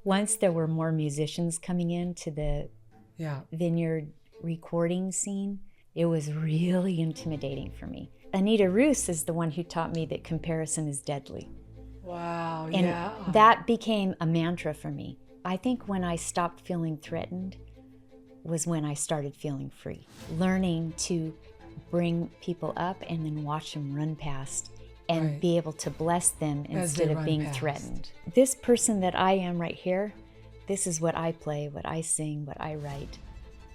Once there were more musicians coming into the Yeah. Vineyard recording scene, it was really intimidating for me. Anita Roos is the one who taught me that comparison is deadly. Wow. And yeah. that became a mantra for me. I think when I stopped feeling threatened was when I started feeling free. Learning to bring people up and then watch them run past and Right. be able to bless them As they instead of run being past. threatened. This person that I am right here, this is what I play, what I sing, what I write.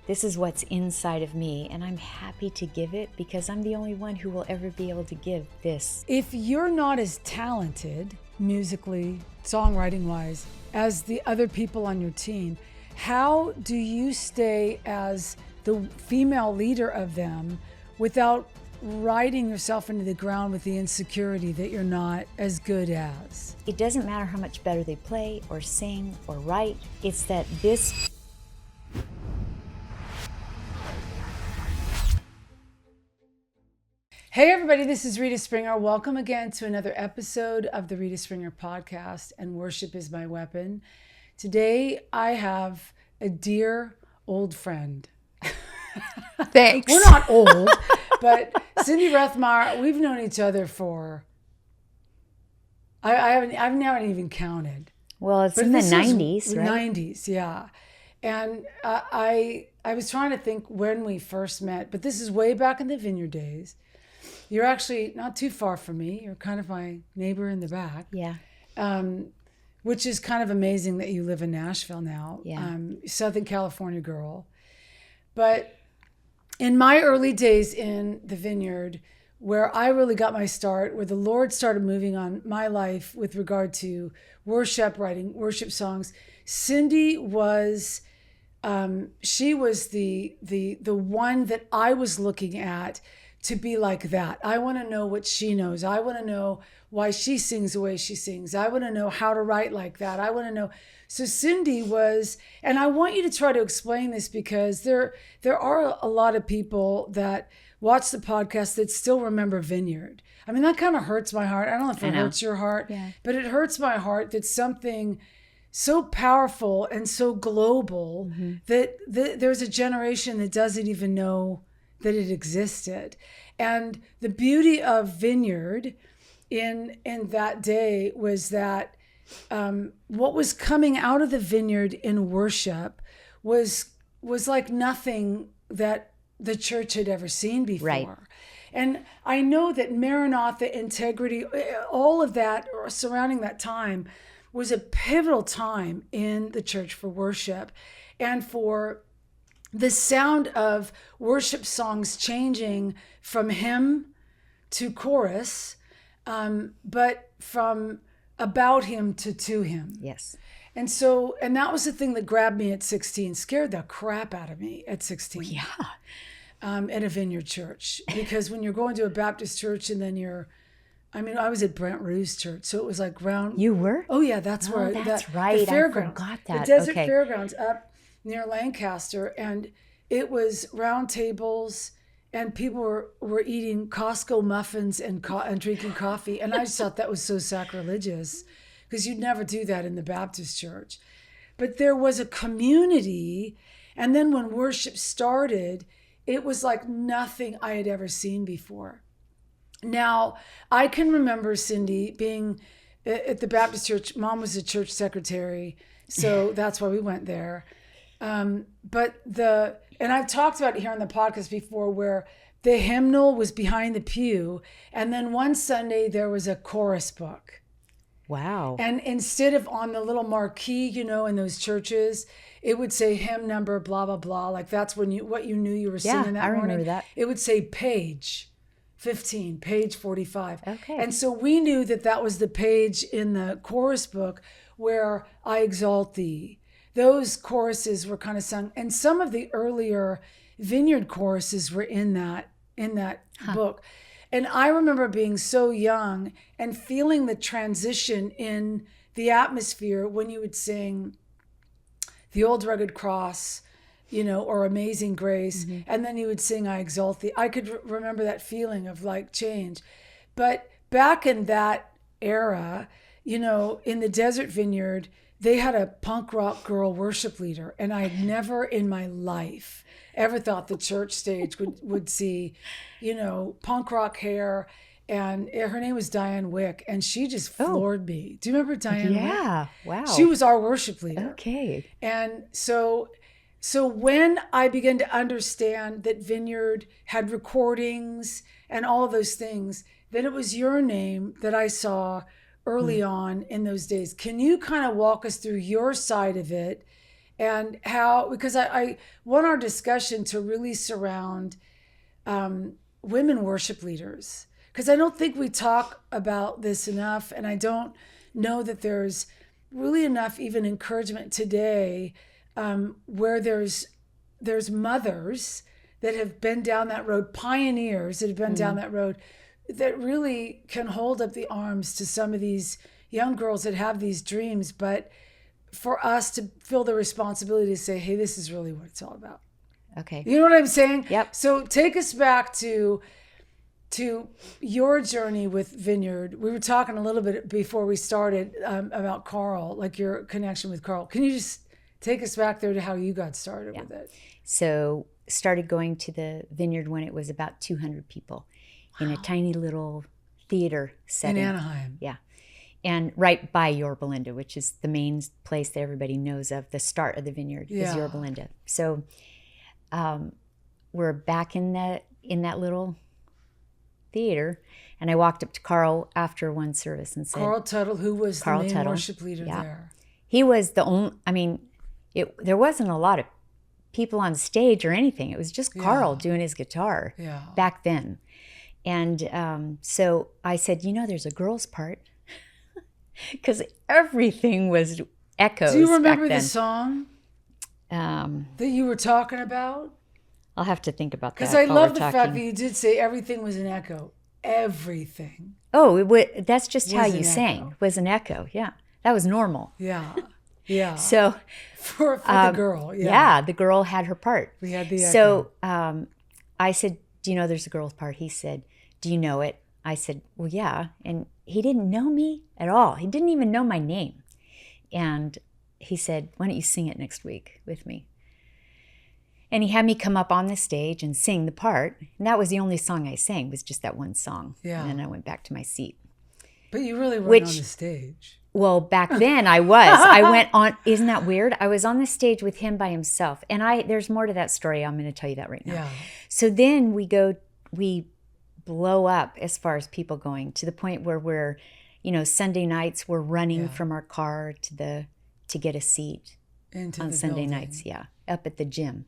This is what's inside of me, and I'm happy to give it because I'm the only one who will ever be able to give this. If you're not as talented musically, songwriting wise, as the other people on your team, how do you stay as the female leader of them without riding yourself into the ground with the insecurity that you're not as good as? It doesn't matter how much better they play or sing or write, it's that this Hey everybody, this is Rita Springer. Welcome again to another episode of the Rita Springer podcast, and Worship is My Weapon. Today I have a dear old friend. Thanks. We're not old, but Cindy Rethmeier, we've known each other for, I've never even counted. Well, it's But in the this was 90s, right? 90s, yeah. And I was trying to think when we first met, but this is way back in the Vineyard days. You're actually not too far from me. You're kind of my neighbor in the back. Yeah. Which is kind of amazing that you live in Nashville now. Yeah. Southern California girl. But in my early days in the Vineyard, where I really got my start, where the Lord started moving on my life with regard to worship, writing worship songs, Cindy was, she was the one that I was looking at to be like that. I want to know what she knows. I want to know why she sings the way she sings. I want to know how to write like that. I want to know. So Cindy was, and I want you to try to explain this because there are a lot of people that watch the podcast that still remember Vineyard. I mean, that kind of hurts my heart. I don't know if it hurts your heart, but it hurts my heart that something so powerful and so global that there's a generation that doesn't even know that it existed. And the beauty of Vineyard in that day was that what was coming out of the Vineyard in worship was like nothing that the church had ever seen before. Right. And I know that Maranatha, integrity, all of that surrounding that time was a pivotal time in the church for worship and for the sound of worship songs changing from hymn to chorus, but from about him to him. Yes. And that was the thing that grabbed me at 16, scared the crap out of me at 16. Yeah. At a Vineyard church. Because when you're going to a Baptist church and then I was at Brent Rue's church, so it was like round. You were? Oh yeah, that's where. That's right. The fairgrounds. I forgot that. The desert Okay. fairgrounds up near Lancaster, and it was round tables, and people were eating Costco muffins and drinking coffee, and I just thought that was so sacrilegious, because you'd never do that in the Baptist church. But there was a community, and then when worship started, it was like nothing I had ever seen before. Now, I can remember Cindy being at the Baptist church. Mom was a church secretary, so that's why we went there. And I've talked about it here on the podcast before, where the hymnal was behind the pew, and then one Sunday there was a chorus book. Wow. And instead of on the little marquee, in those churches, it would say hymn number, blah, blah, blah. Like that's what you knew you were singing that I morning. remember that. It would say page 15, page 45. Okay. And so we knew that was the page in the chorus book where I exalt thee. Those choruses were kind of sung. And some of the earlier Vineyard choruses were in that book. And I remember being so young and feeling the transition in the atmosphere when you would sing The Old Rugged Cross, or Amazing Grace, and then you would sing I Exalt Thee. I could remember that feeling of like change. But back in that era, in the Desert Vineyard, they had a punk rock girl worship leader, and I had never in my life ever thought the church stage would see, punk rock hair. And her name was Diane Wick, and she just floored me. Do you remember Diane Wick? Yeah, wow. She was our worship leader. Okay. And so when I began to understand that Vineyard had recordings and all of those things, then it was your name that I saw early on in those days. Can you kind of walk us through your side of it and how, because I want our discussion to really surround women worship leaders, because I don't think we talk about this enough, and I don't know that there's really enough even encouragement today where there's mothers that have been down that road, pioneers that have been down that road, that really can hold up the arms to some of these young girls that have these dreams, but for us to feel the responsibility to say, hey, this is really what it's all about. Okay. You know what I'm saying? Yep. So take us back to your journey with Vineyard. We were talking a little bit before we started about Carl, like your connection with Carl. Can you just take us back there to how you got started with it? So started going to the Vineyard when it was about 200 people in a tiny little theater setting. In Anaheim. Yeah. And right by Yorba Linda, which is the main place that everybody knows of. The start of the Vineyard is Yorba Linda. So we're back in that little theater, and I walked up to Carl after one service and said, Carl Tuttle, who was the main worship leader there. He was the only, there wasn't a lot of people on stage or anything. It was just Carl doing his guitar back then. And so I said, there's a girl's part, because everything was echoes. Do you remember back the song that you were talking about? I'll have to think about that. Because I love the fact that you did say everything was an echo. Everything. Oh, that's just how you sang. Was an echo. Yeah, that was normal. Yeah, yeah. So for the girl, the girl had her part. We had the echo. So I said, "Do you know there's a girl's part?" He said, "Do you know it?" I said, "Well, yeah." And he didn't know me at all. He didn't even know my name. And he said, "Why don't you sing it next week with me?" And he had me come up on the stage and sing the part. And that was the only song I sang, was just that one song. Yeah. And then I went back to my seat. But you really weren't on the stage. Well, back then I was. I went on, isn't that weird? I was on the stage with him by himself. And there's more to that story. I'm going to tell you that right now. Yeah. So then we blow up as far as people going, to the point where we're, Sunday nights we're running from our car to get a seat on Sunday nights. Yeah. Up at the gym.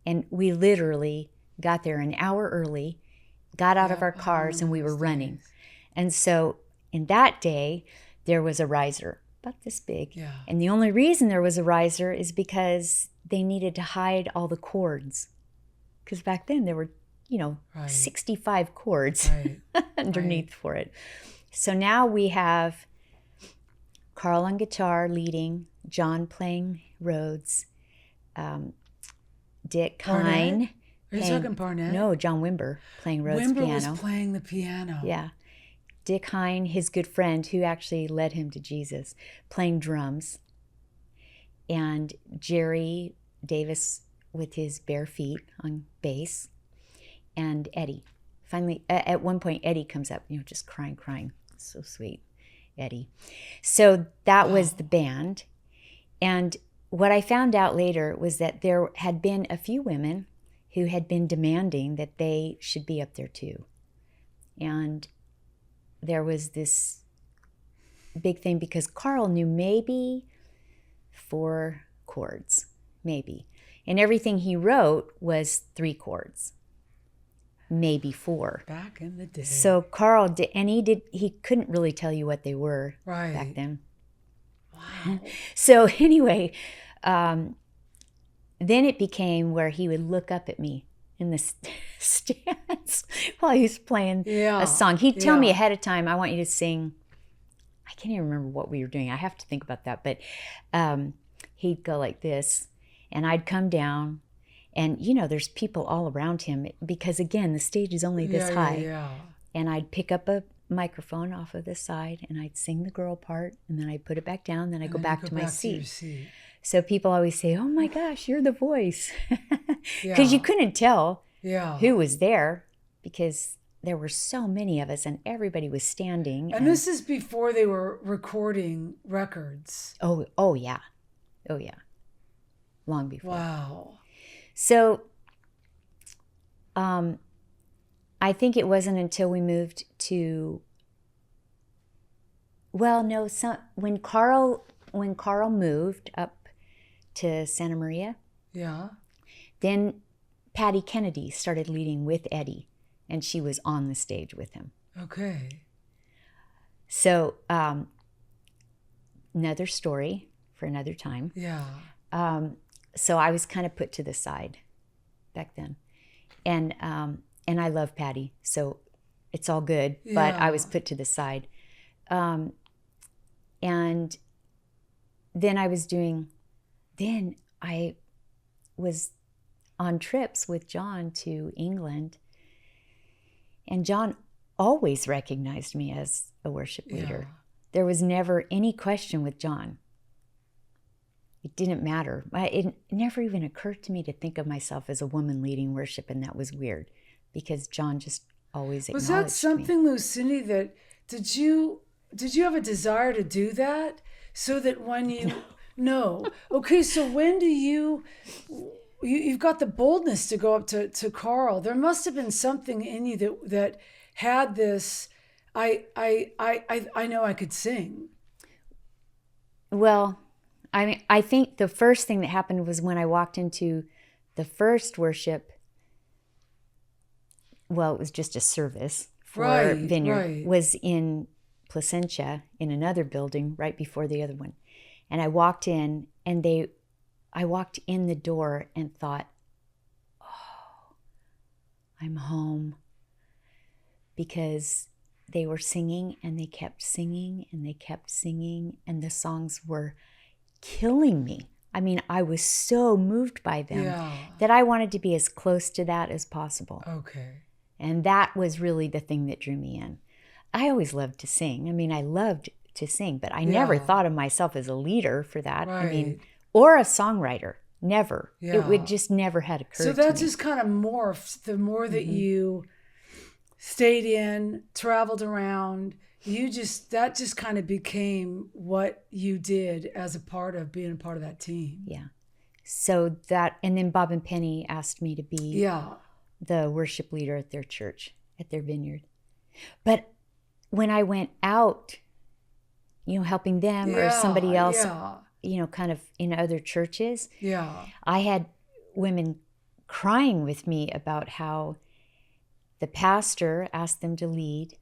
And we literally got there an hour early, got out of our cars, and we were running. And so in that day, there was a riser about this big. Yeah. And the only reason there was a riser is because they needed to hide all the cords. Because back then there were, 65 cords underneath for it. So now we have Carl on guitar leading, John playing Rhodes, Dick Hine. Are you talking Barnett? No, John Wimber playing Rhodes piano. Wimber was playing the piano. Yeah. Dick Hine, his good friend, who actually led him to Jesus, playing drums. And Jerry Davis with his bare feet on bass. And Eddie. Finally, at one point, Eddie comes up, just crying. So sweet, Eddie. So that was the band. And what I found out later was that there had been a few women who had been demanding that they should be up there too. And there was this big thing because Carl knew maybe 4 chords, maybe. And everything he wrote was 3 chords, maybe 4. Back in the day. So Carl did, and he couldn't really tell you what they were back then. Wow. So anyway, then it became where he would look up at me in the stands while he was playing a song. He'd tell me ahead of time, I want you to sing. I can't even remember what we were doing. I have to think about that. But he'd go like this, and I'd come down, and there's people all around him because, again, the stage is only this high. Yeah. And I'd pick up a microphone off of the side and I'd sing the girl part and then I'd put it back down. Then I'd go back to my seat. So people always say, oh my gosh, you're the voice. Because you couldn't tell who was there because there were so many of us and everybody was standing. And this is before they were recording records. Oh yeah. Oh yeah. Long before. Wow. So, I think it wasn't until we moved to, when Carl moved up to Santa Maria, then Patty Kennedy started leading with Eddie, and she was on the stage with him. Okay. So, another story for another time. Yeah. So I was kind of put to the side back then, and I love Patty, so it's all good. Yeah. But I was put to the side, and then I was on trips with John to England, and John always recognized me as a worship leader. Yeah. There was never any question with John. It didn't matter. It never even occurred to me to think of myself as a woman leading worship, and that was weird because John just always acknowledged me. Was that something, Lucindy, that did you have a desire to do that so that when you no. Okay, so when do you've got the boldness to go up to Carl? There must have been something in you that had this. I know I could sing. Well, I mean, I think the first thing that happened was when I walked into the first worship. Well, it was just a service for Vineyard. Was in Placentia in another building right before the other one, and I walked in, and I walked in the door and thought, "Oh, I'm home," because they were singing and they kept singing and they kept singing, and the songs were killing me. I mean, I was so moved by them that I wanted to be as close to that as possible. Okay. And that was really the thing that drew me in. I always loved to sing. I mean, I loved to sing, but I never thought of myself as a leader for that. Right. I mean, or a songwriter. Never. Yeah. It would just never had occurred to me. So that just kind of morphed the more that you stayed in, traveled around. That just kind of became what you did as being a part of that team. Yeah. So that, and then Bob and Penny asked me to be the worship leader at their church, at their vineyard. But when I went out, helping them or somebody else, kind of in other churches, I had women crying with me about how the pastor asked them to lead,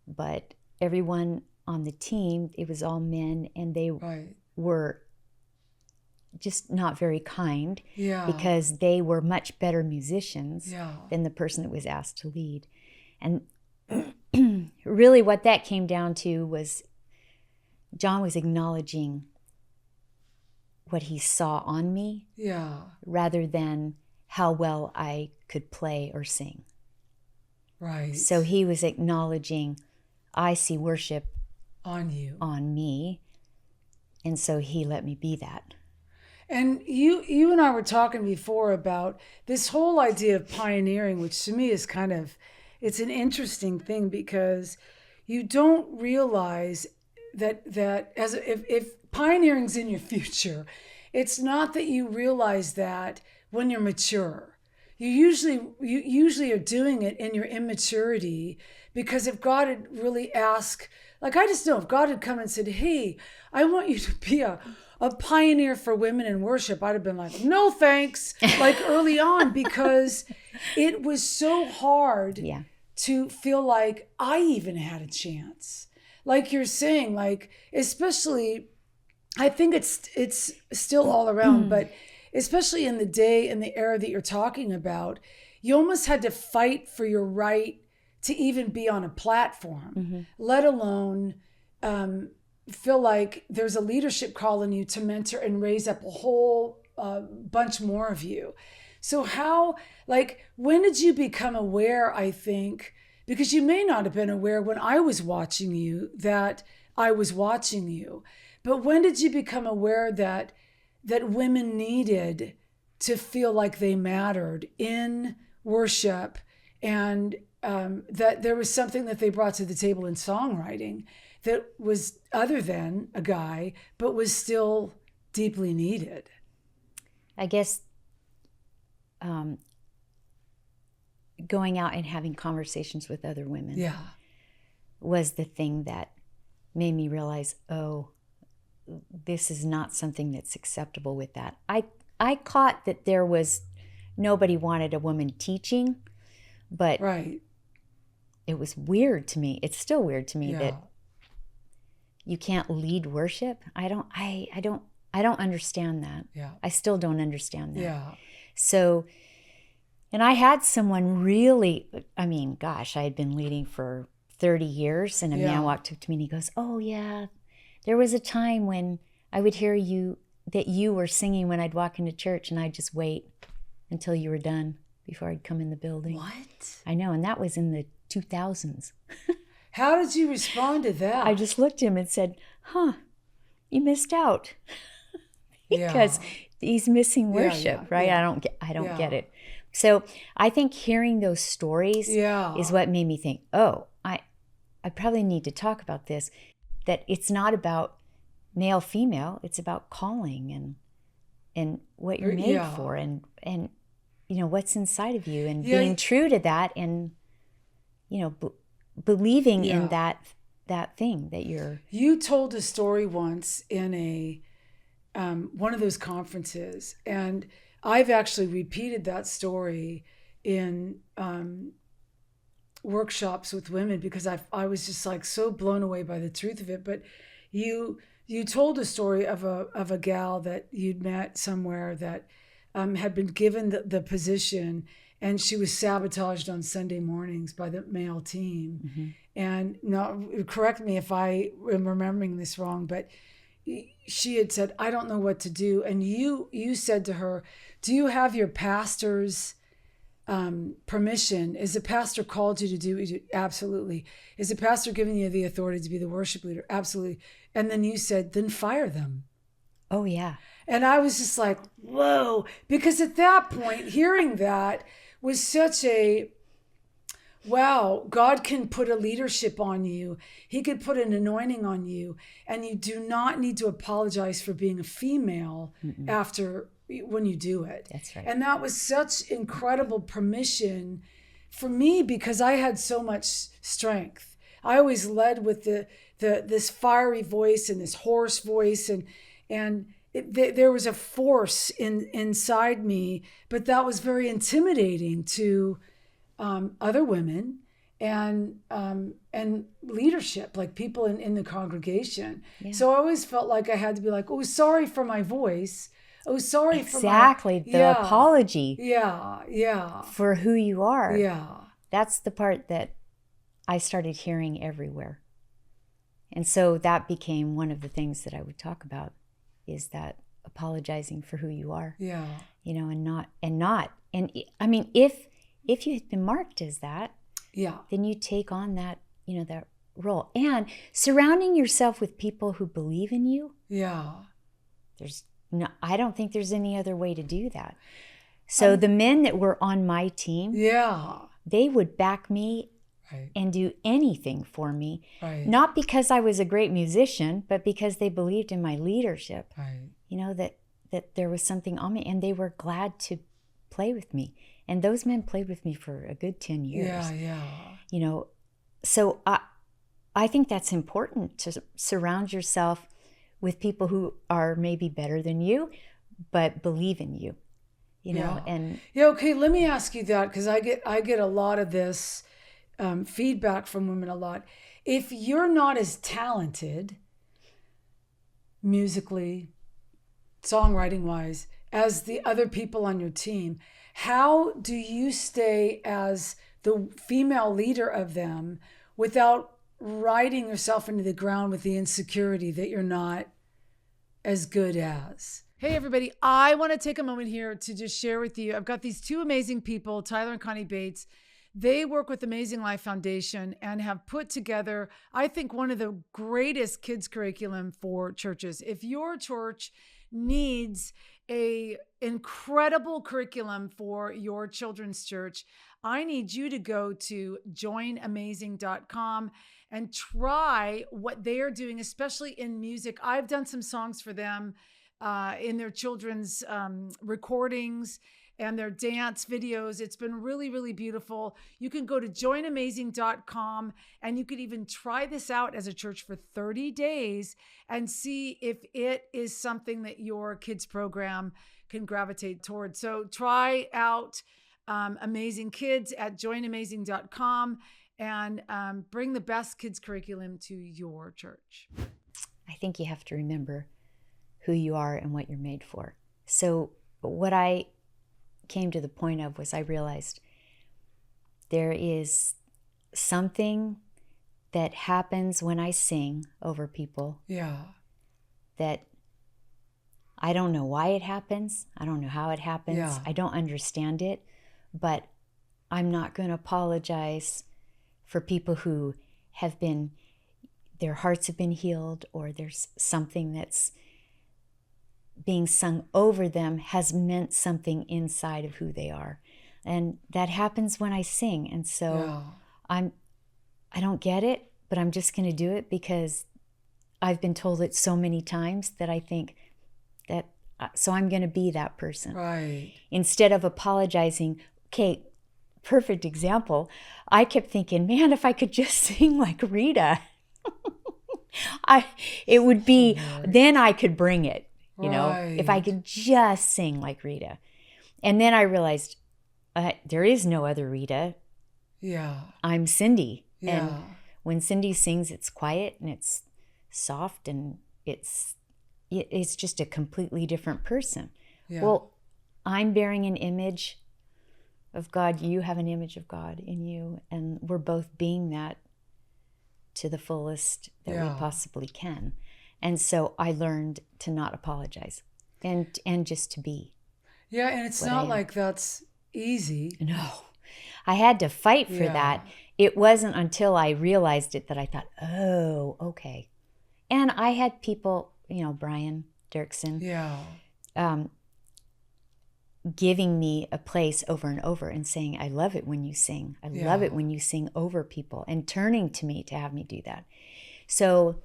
but everyone on the team, it was all men, and they were just not very kind because they were much better musicians than the person that was asked to lead. And really what that came down to was John was acknowledging what he saw on me rather than how well I could play or sing. Right. So he was acknowledging, I see worship on you, on me, and so he let me be that. And you and I were talking before about this whole idea of pioneering, which to me is it's an interesting thing because you don't realize that as if pioneering's in your future, it's not that you realize that when you're mature. You usually are doing it in your immaturity, because if God had really asked, I just know if God had come and said, hey, I want you to be a pioneer for women in worship, I'd have been like, no thanks, early on, because it was so hard to feel like I even had a chance. Like you're saying, especially, I think it's still all around, but especially in the day and the era that you're talking about, you almost had to fight for your right to even be on a platform, let alone feel like there's a leadership call on you to mentor and raise up a whole bunch more of you. So how, when did you become aware, I think, because you may not have been aware when I was watching you that I was watching you. But when did you become aware that women needed to feel like they mattered in worship, and that there was something that they brought to the table in songwriting that was other than a guy, but was still deeply needed? I guess going out and having conversations with other women was the thing that made me realize, oh, this is not something that's acceptable with that. I caught that there was, nobody wanted a woman teaching, but it was weird to me. It's still weird to me that you can't lead worship. I don't understand that. I still don't understand that. So, and I had someone really, I mean, gosh, I had been leading for 30 years, and a man walked up to me and he goes, oh yeah, there was a time when I would hear that you were singing when I'd walk into church, and I'd just wait until you were done before I'd come in the building. What? I know, and that was in the 2000s. How did you respond to that? I just looked at him and said, huh, you missed out. Because he's missing worship, right? I don't get it. So I think hearing those stories is what made me think, oh, I probably need to talk about this, that it's not about male, female, it's about calling and what you're made for, and you know, what's inside of you, and being true to that, and, you know, believing in that thing that you're. You told a story once in a one of those conferences, and I've actually repeated that story in workshops with women, because I was just like so blown away by the truth of it. But you told a story of a gal that you'd met somewhere that had been given the position, and she was sabotaged on Sunday mornings by the male team. Mm-hmm. And now, correct me if I am remembering this wrong, but she had said, I don't know what to do. And you said to her, do you have your pastor's permission? Is the pastor called you to do it? Absolutely. Is the pastor giving you the authority to be the worship leader? Absolutely. And then you said, then fire them. Oh, yeah. And I was just like, whoa. Because at that point, hearing that was such a, wow, God can put a leadership on you. He could put an anointing on you. And you do not need to apologize for being a female when you do it. That's right. And that was such incredible permission for me, because I had so much strength. I always led with this fiery voice and this hoarse voice, and there was a force inside me, but that was very intimidating to other women and leadership, like people in the congregation. Yeah. So I always felt like I had to be like, oh, sorry for my voice. Oh, sorry for the apology. Yeah. For who you are. Yeah. That's the part that I started hearing everywhere. And so that became one of the things that I would talk about, is that apologizing for who you are. Yeah. You know, and I mean, if you had been marked as that, then you take on that, you know, that role. And surrounding yourself with people who believe in you. Yeah. I don't think there's any other way to do that. So the men that were on my team, they would back me and do anything for me. Right. Not because I was a great musician, but because they believed in my leadership. Right. You know, that there was something on me, and they were glad to play with me. And those men played with me for a good 10 years. Yeah. You know, so I think that's important, to surround yourself with people who are maybe better than you, but believe in you, you know? And okay, let me ask you that, because I get a lot of this feedback from women a lot. If you're not as talented musically, songwriting wise, as the other people on your team, how do you stay as the female leader of them without riding yourself into the ground with the insecurity that you're not as good as? Hey everybody, I want to take a moment here to just share with you. I've got these two amazing people, Tyler and Connie Bates, They work with Amazing Life Foundation and have put together, I think, one of the greatest kids curriculum for churches. If your church needs a incredible curriculum for your children's church, I need you to go to joinamazing.com and try what they are doing, especially in music. I've done some songs for them in their children's recordings and their dance videos. It's been really, really beautiful. You can go to joinamazing.com and you could even try this out as a church for 30 days and see if it is something that your kids program can gravitate towards. So try out Amazing Kids at joinamazing.com and bring the best kids curriculum to your church. I think you have to remember who you are and what you're made for. So what I came to the point of was I realized there is something that happens when I sing over people. Yeah. That I don't know why it happens. I don't know how it happens. Yeah. I don't understand it, but I'm not going to apologize for people who have been, their hearts have been healed, or there's something that's being sung over them has meant something inside of who they are. And that happens when I sing. And so I don't get it, but I'm just going to do it because I've been told it so many times that I think that, so I'm going to be that person. Right. Instead of apologizing. Okay, perfect example. I kept thinking, man, if I could just sing like Rita, it would be, then I could bring it. You know, if I could just sing like Rita. And then I realized there is no other Rita. Yeah. I'm Cindy. Yeah. And when Cindy sings, it's quiet and it's soft and it's just a completely different person. Yeah. Well, I'm bearing an image of God. You have an image of God in you. And we're both being that to the fullest that we possibly can. And so I learned to not apologize and just to be. Yeah, and it's not like that's easy. No, I had to fight for that. It wasn't until I realized it that I thought, oh, okay. And I had people, Brian Doerksen, giving me a place over and over and saying, I love it when you sing. I love it when you sing over people, and turning to me to have me do that. So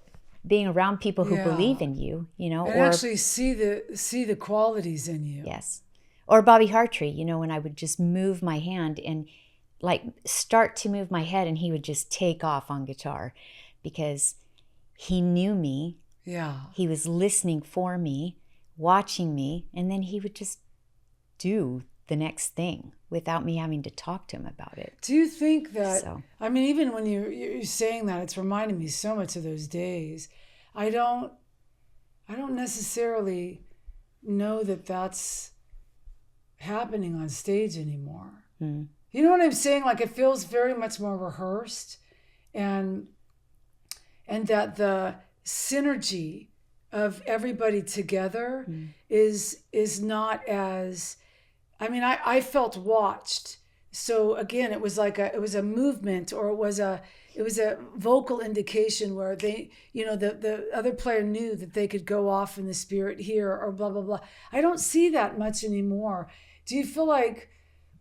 being around people who believe in you, and or actually see the qualities in you. Yes. Or Bobby Hartree, when I would just move my hand and start to move my head, and he would just take off on guitar because he knew me. Yeah. He was listening for me, watching me, and then he would just do the next thing without me having to talk to him about it. Do you think that, even when you're saying that, it's reminding me so much of those days. I don't necessarily know that that's happening on stage anymore. You know what I'm saying? It feels very much more rehearsed, and that the synergy of everybody together is not as, I felt watched. So again, it was a movement, or it was a vocal indication where they, the other player knew that they could go off in the spirit here, or blah, blah, blah. I don't see that much anymore. Do you feel like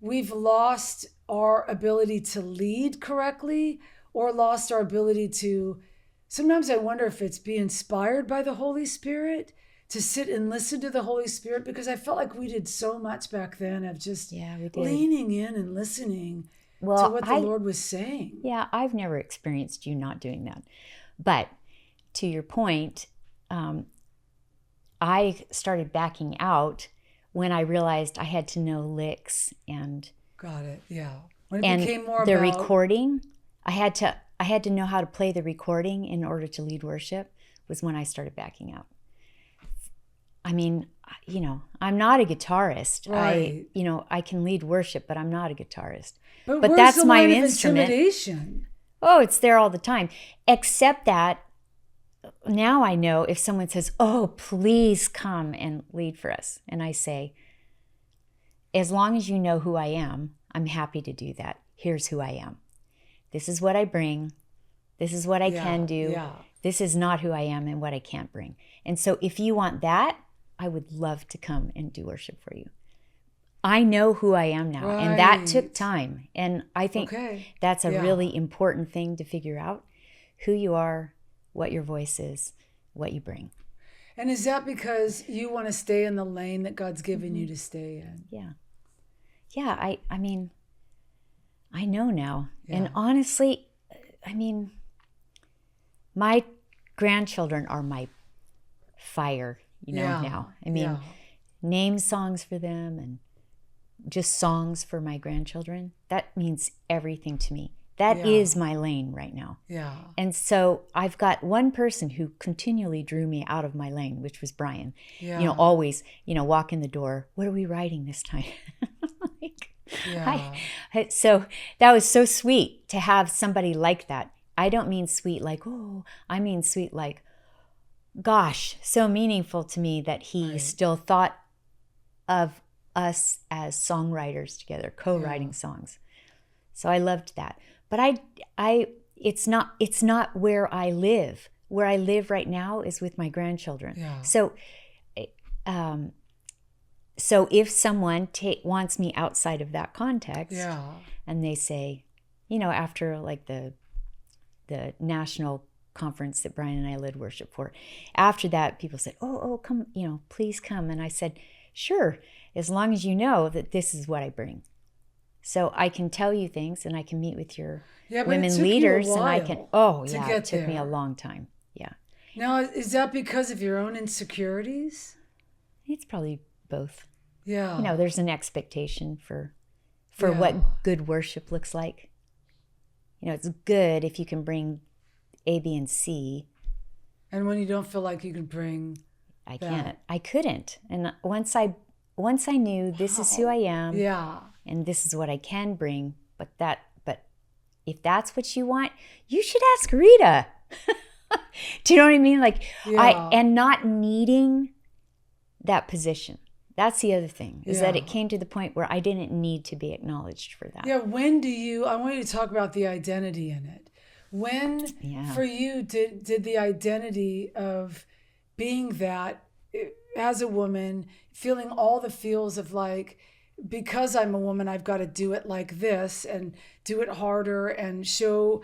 we've lost our ability to lead correctly, or lost our ability to, sometimes I wonder if it's be inspired by the Holy Spirit, to sit and listen to the Holy Spirit, because I felt like we did so much back then of just leaning in and listening to what the Lord was saying. Yeah, I've never experienced you not doing that. But to your point, I started backing out when I realized I had to know licks and... Got it, yeah. When it became more the about... recording, I had to know how to play the recording in order to lead worship, was when I started backing out. I'm not a guitarist. Right. I can lead worship, but I'm not a guitarist. But that's the my line instrument. Of intimidation? Oh, it's there all the time. Except that now I know if someone says, "Oh, please come and lead for us," and I say, as long as you know who I am, I'm happy to do that. here's who I am. This is what I bring. This is what I can do. Yeah. This is not who I am and what I can't bring. And so if you want that, I would love to come and do worship for you. I know who I am now, and that took time. And I think that's a really important thing to figure out, who you are, what your voice is, what you bring. And is that because you want to stay in the lane that God's given you to stay in? Yeah. Yeah, I mean, I know now. Yeah. And honestly, I mean, my grandchildren are my fire, now. I mean, name songs for them and just songs for my grandchildren. That means everything to me. That is my lane right now. Yeah. And so I've got one person who continually drew me out of my lane, which was Brian. Yeah. Always, walk in the door. What are we writing this time? So that was so sweet to have somebody like that. I don't mean sweet like, I mean sweet like, gosh, so meaningful to me that he still thought of us as songwriters together, co-writing songs. So I loved that. But it's not where I live. Where I live right now is with my grandchildren. Yeah. So if someone wants me outside of that context, and they say, after like the national conference that Brian and I led worship for, after that, people said, "Oh, come, please come." And I said, "Sure, as long as you know that this is what I bring." So I can tell you things, and I can meet with your women leaders, and I can. It took me a long time. Yeah. Now, is that because of your own insecurities? It's probably both. Yeah. There's an expectation for what good worship looks like. It's good if you can bring A, B, and C. And when you don't feel like you can bring, I can't. I couldn't. And once I knew this is who I am. Yeah. And this is what I can bring, but if that's what you want, you should ask Rita. Do you know what I mean? Like, and not needing that position. That's the other thing, is that it came to the point where I didn't need to be acknowledged for that. Yeah, I want you to talk about the identity in it. When, for you, did the identity of being that, as a woman, feeling all the feels of like, because I'm a woman, I've got to do it like this and do it harder and show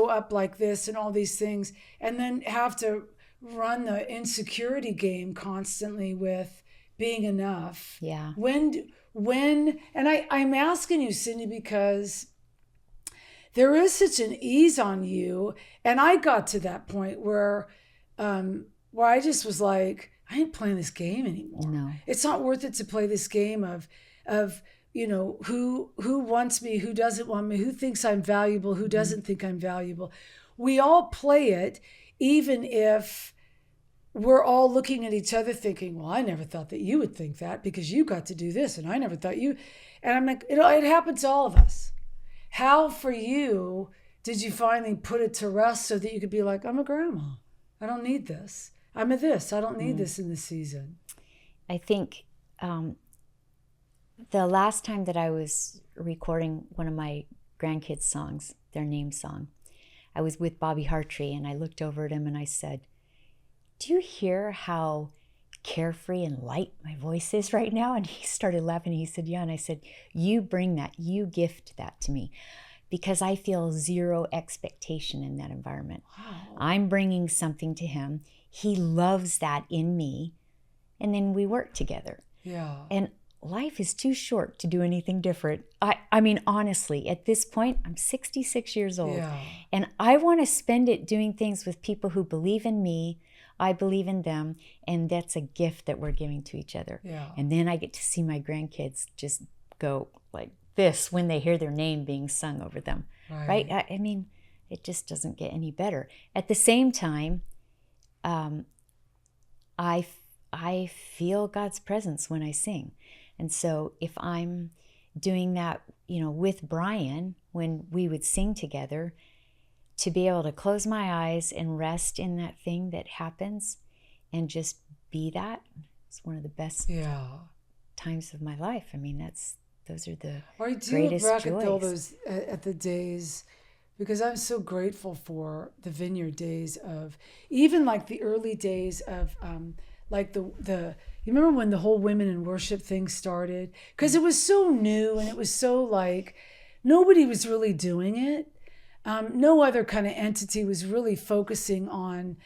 up like this and all these things, and then have to run the insecurity game constantly with being enough. Yeah. When and I'm asking you, Cindy, because there is such an ease on you, and I got to that point where I just was like, I ain't playing this game anymore. No. It's not worth it to play this game of who wants me, who doesn't want me, who thinks I'm valuable, who doesn't think I'm valuable. We all play it, even if we're all looking at each other thinking, well, I never thought that you would think that because you got to do this, and I never thought you. And I'm like, it happens to all of us. How for you did you finally put it to rest so that you could be like, I'm a grandma. I don't need this. I'm a this. I don't need this in this season. I think the last time that I was recording one of my grandkids' songs, their name song, I was with Bobby Hartree, and I looked over at him and I said, "Do you hear how carefree and light my voice is right now?" And he started laughing. He said, "Yeah." And I said, "You bring that, you gift that to me, because I feel zero expectation in that environment." Wow. I'm bringing something to him. He loves that in me. And then we work together. Yeah. And life is too short to do anything different. I mean, honestly, at this point, I'm 66 years old. Yeah. And I want to spend it doing things with people who believe in me. I believe in them. And that's a gift that we're giving to each other. Yeah. And then I get to see my grandkids just go like this when they hear their name being sung over them. Right? I mean, it just doesn't get any better. At the same time, I feel God's presence when I sing. And so if I'm doing that, with Brian, when we would sing together, to be able to close my eyes and rest in that thing that happens and just be that, it's one of the best times of my life. I mean, those are the Or do you look greatest back joys. at all those, at the days, because I'm so grateful for the Vineyard days of, even like the early days of, like you remember when the whole women in worship thing started? Because it was so new and it was so like, nobody was really doing it. No other kind of entity was really focusing on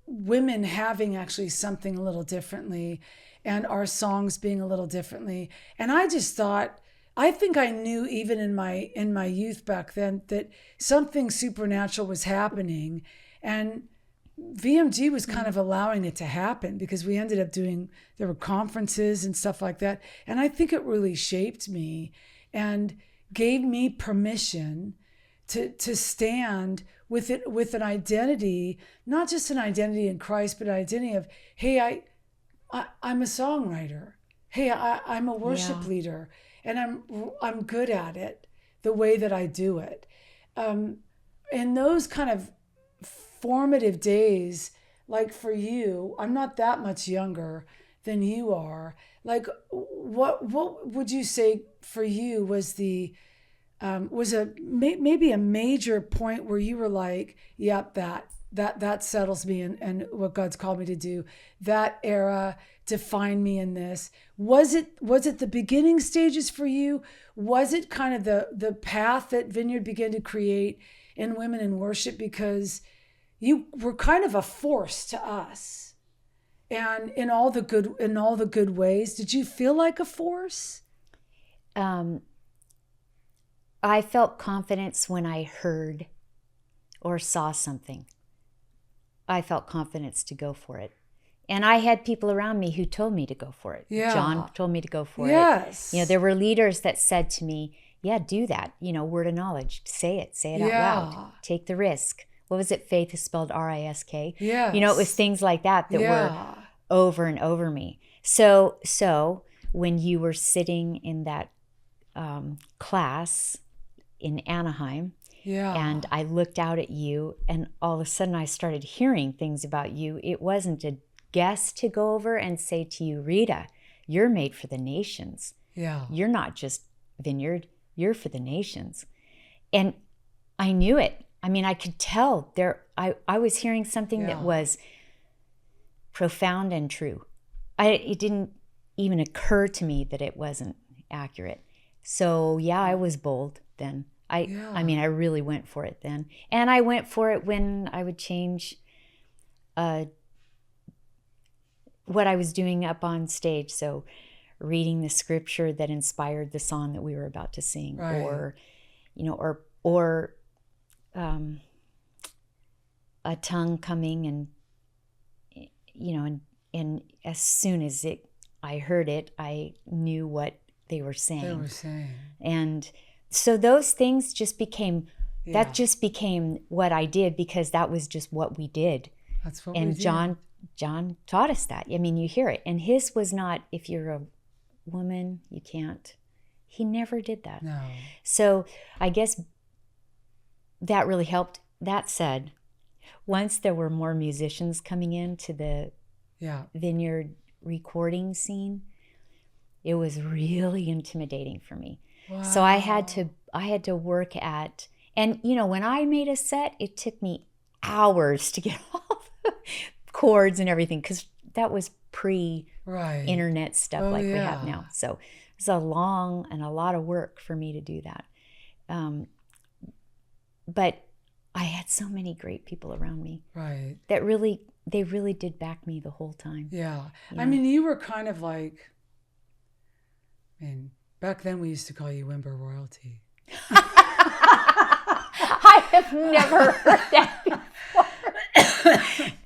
women having actually something a little differently, and our songs being a little differently. And I just thought, I think I knew even in my youth back then that something supernatural was happening, and VMG was kind of allowing it to happen, because we ended up there were conferences and stuff like that. And I think it really shaped me and gave me permission to stand with it, with an identity, not just an identity in Christ, but an identity of, hey, I'm a songwriter. Hey, I'm a worship leader, and I'm good at it the way that I do it. In those kind of formative days, like for you, I'm not that much younger than you are. Like, what would you say for you was maybe a major point where you were like, yep, that settles me and what God's called me to do. That era defined me in this. Was it the beginning stages for you? Was it kind of the path that Vineyard began to create in women in worship? Because you were kind of a force to us, and in all the good ways. Did you feel like a force? I felt confidence when I heard or saw something. I felt confidence to go for it. And I had people around me who told me to go for it. Yeah. John told me to go for it. Yes. There were leaders that said to me, yeah, do that. Word of knowledge. Say it out loud. Take the risk. What was it? Faith is spelled R-I-S-K. Yes. It was things like that were over and over me. So when you were sitting in that class in Anaheim, and I looked out at you, and all of a sudden I started hearing things about you. It wasn't a guess to go over and say to you, Rita, you're made for the nations. Yeah. You're not just Vineyard, you're for the nations. And I knew it. I mean, I could tell I was hearing something that was profound and true. It didn't even occur to me that it wasn't accurate. So I was bold then. I mean, I really went for it then. And I went for it when I would change what I was doing up on stage. So reading the scripture that inspired the song that we were about to sing, or a tongue coming, and and as soon as I heard it, I knew what they were saying. And so those things just became, that just became what I did, because that was just what we did. That's what and we did. John taught us that. I mean, you hear it. And his was not, if you're a woman, you can't. He never did that. No. So I guess that really helped. That said, once there were more musicians coming into the Vineyard recording scene, it was really intimidating for me. Wow. So I had to work at, and when I made a set, it took me hours to get all the chords and everything, because that was pre-internet stuff we have now. So it's a long and a lot of work for me to do that. But I had so many great people around me that they really did back me the whole time. Yeah. I mean, you were kind of like, back then we used to call you Wimber royalty. I have never heard that before.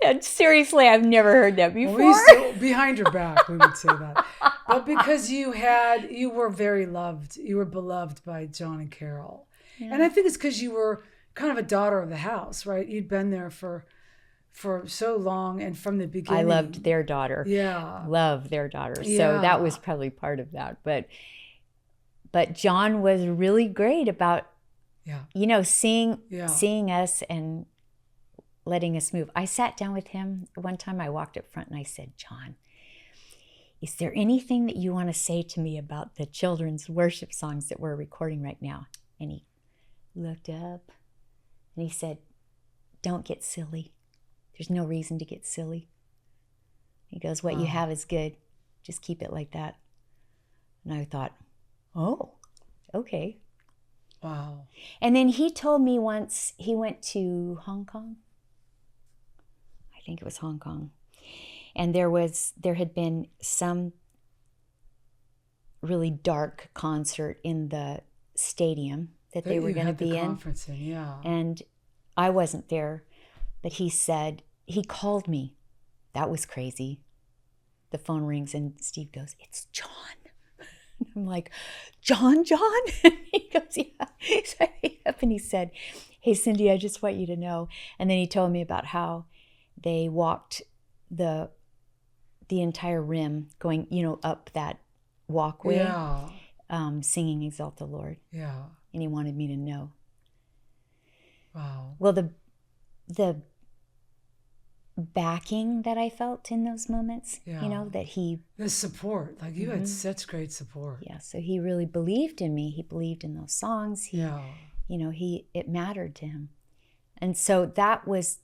And seriously, I've never heard that before. Well, behind your back, we would say that. But because you were very loved. You were beloved by John and Carol. Yeah. And I think it's because you were kind of a daughter of the house, right? You'd been there for so long, and from the beginning. I loved their daughter. Yeah. Loved their daughter. So that was probably part of that. But John was really great about, seeing us and letting us move. I sat down with him one time. I walked up front and I said, John, is there anything that you want to say to me about the children's worship songs that we're recording right now? And he looked up and he said, don't get silly. There's no reason to get silly. He goes, what you have is good. Just keep it like that. And I thought, oh, okay. Wow. And then he told me once he went to Hong Kong. I think it was Hong Kong. And there had been some really dark concert in the stadium that they were going to be in. Yeah. And I wasn't there, but he said, he called me. That was crazy. The phone rings and Steve goes, it's John. And I'm like, John? And he goes, yeah. So I picked up and he said, hey, Cindy, I just want you to know. And then he told me about how they walked the entire rim going, up that walkway, singing Exalt the Lord. Yeah. And he wanted me to know. Wow. Well, the backing that I felt in those moments, that he... The support, like you had such great support. Yeah, so he really believed in me. He believed in those songs. It mattered to him. And so that was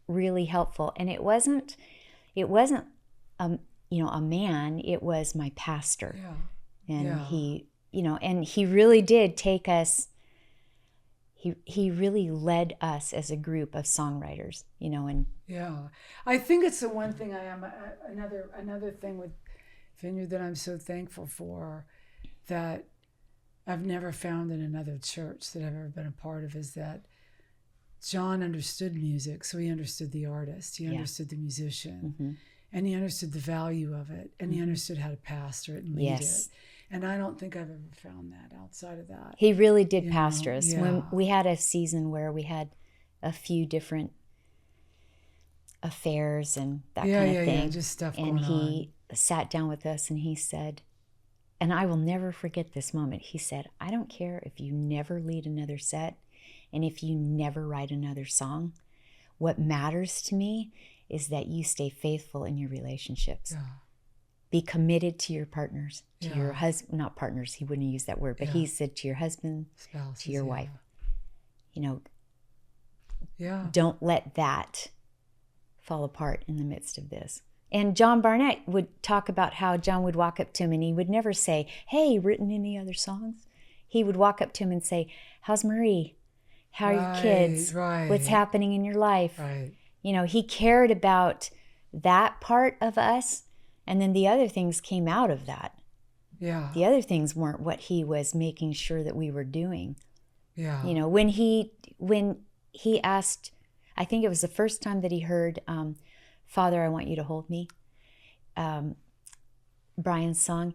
really helpful. And it wasn't a man, it was my pastor. Yeah. And he, and he really did take us, he really led us as a group of songwriters, and yeah. I think it's the one thing another thing with Vineyard that I'm so thankful for that I've never found in another church that I've ever been a part of is that John understood music, so he understood the artist, he understood the musician, and he understood the value of it, and he understood how to pastor it and lead it. And I don't think I've ever found that outside of that. He really did pastor us. When we had a season where we had a few different affairs and that kind of thing. Just stuff and going on. And he sat down with us and he said, and I will never forget this moment, he said, I don't care if you never lead another set and if you never write another song. What matters to me is that you stay faithful in your relationships. Yeah. Be committed to your partners, to your husband, not partners, he wouldn't use that word, but he said to your husband, spouses, to your wife. Don't let that fall apart in the midst of this. And John Barnett would talk about how John would walk up to him and he would never say, hey, written any other songs? He would walk up to him and say, how's Marie? How are your kids? What's happening in your life? Right. He cared about that part of us. And then the other things came out of that. Yeah. The other things weren't what he was making sure that we were doing. Yeah. When he asked, I think it was the first time that he heard, Father, I Want You to Hold Me, Brian's song,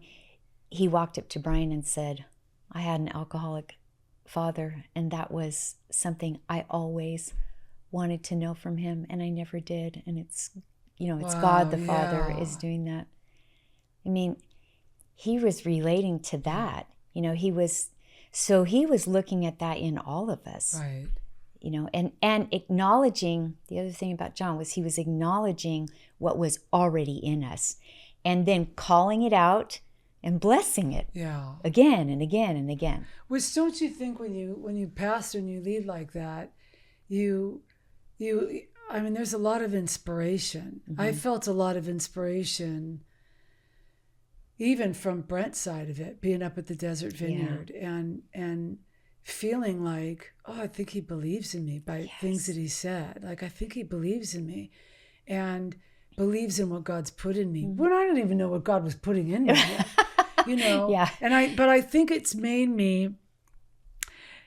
he walked up to Brian and said, I had an alcoholic father, and that was something I always wanted to know from him, and I never did. And it's God the Father is doing that. I mean, he was relating to that. He was looking at that in all of us. Right. And acknowledging, the other thing about John was he was acknowledging what was already in us and then calling it out and blessing it again and again and again. Which, don't you think when you pastor and you lead like that, there's a lot of inspiration. I felt a lot of inspiration even from Brent's side of it, being up at the Desert Vineyard and feeling like, oh, I think he believes in me by things that he said. Like, I think he believes in me and believes in what God's put in me. When I didn't even know what God was putting in me, But I think it's made me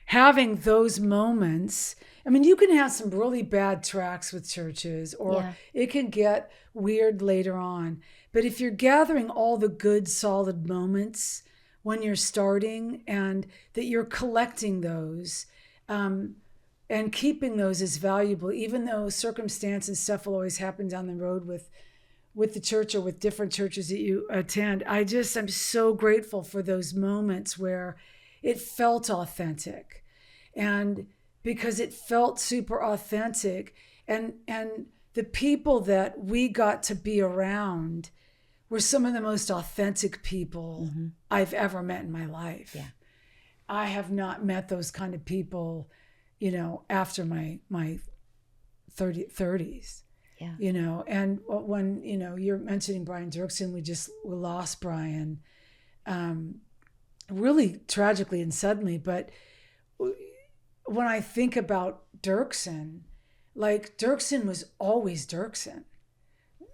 having those moments. I mean, you can have some really bad tracks with churches, or it can get weird later on. But if you're gathering all the good, solid moments when you're starting, and that you're collecting those and keeping those as valuable, even though circumstance and stuff will always happen down the road with the church or with different churches that you attend. I'm so grateful for those moments where it felt authentic, and because it felt super authentic, and the people that we got to be around were some of the most authentic people I've ever met in my life. Yeah. I have not met those kind of people, after my 30s. Yeah. And when, you're mentioning Brian Doerksen, we lost Brian, really tragically and suddenly. But when I think about Doerksen, like Doerksen was always Doerksen.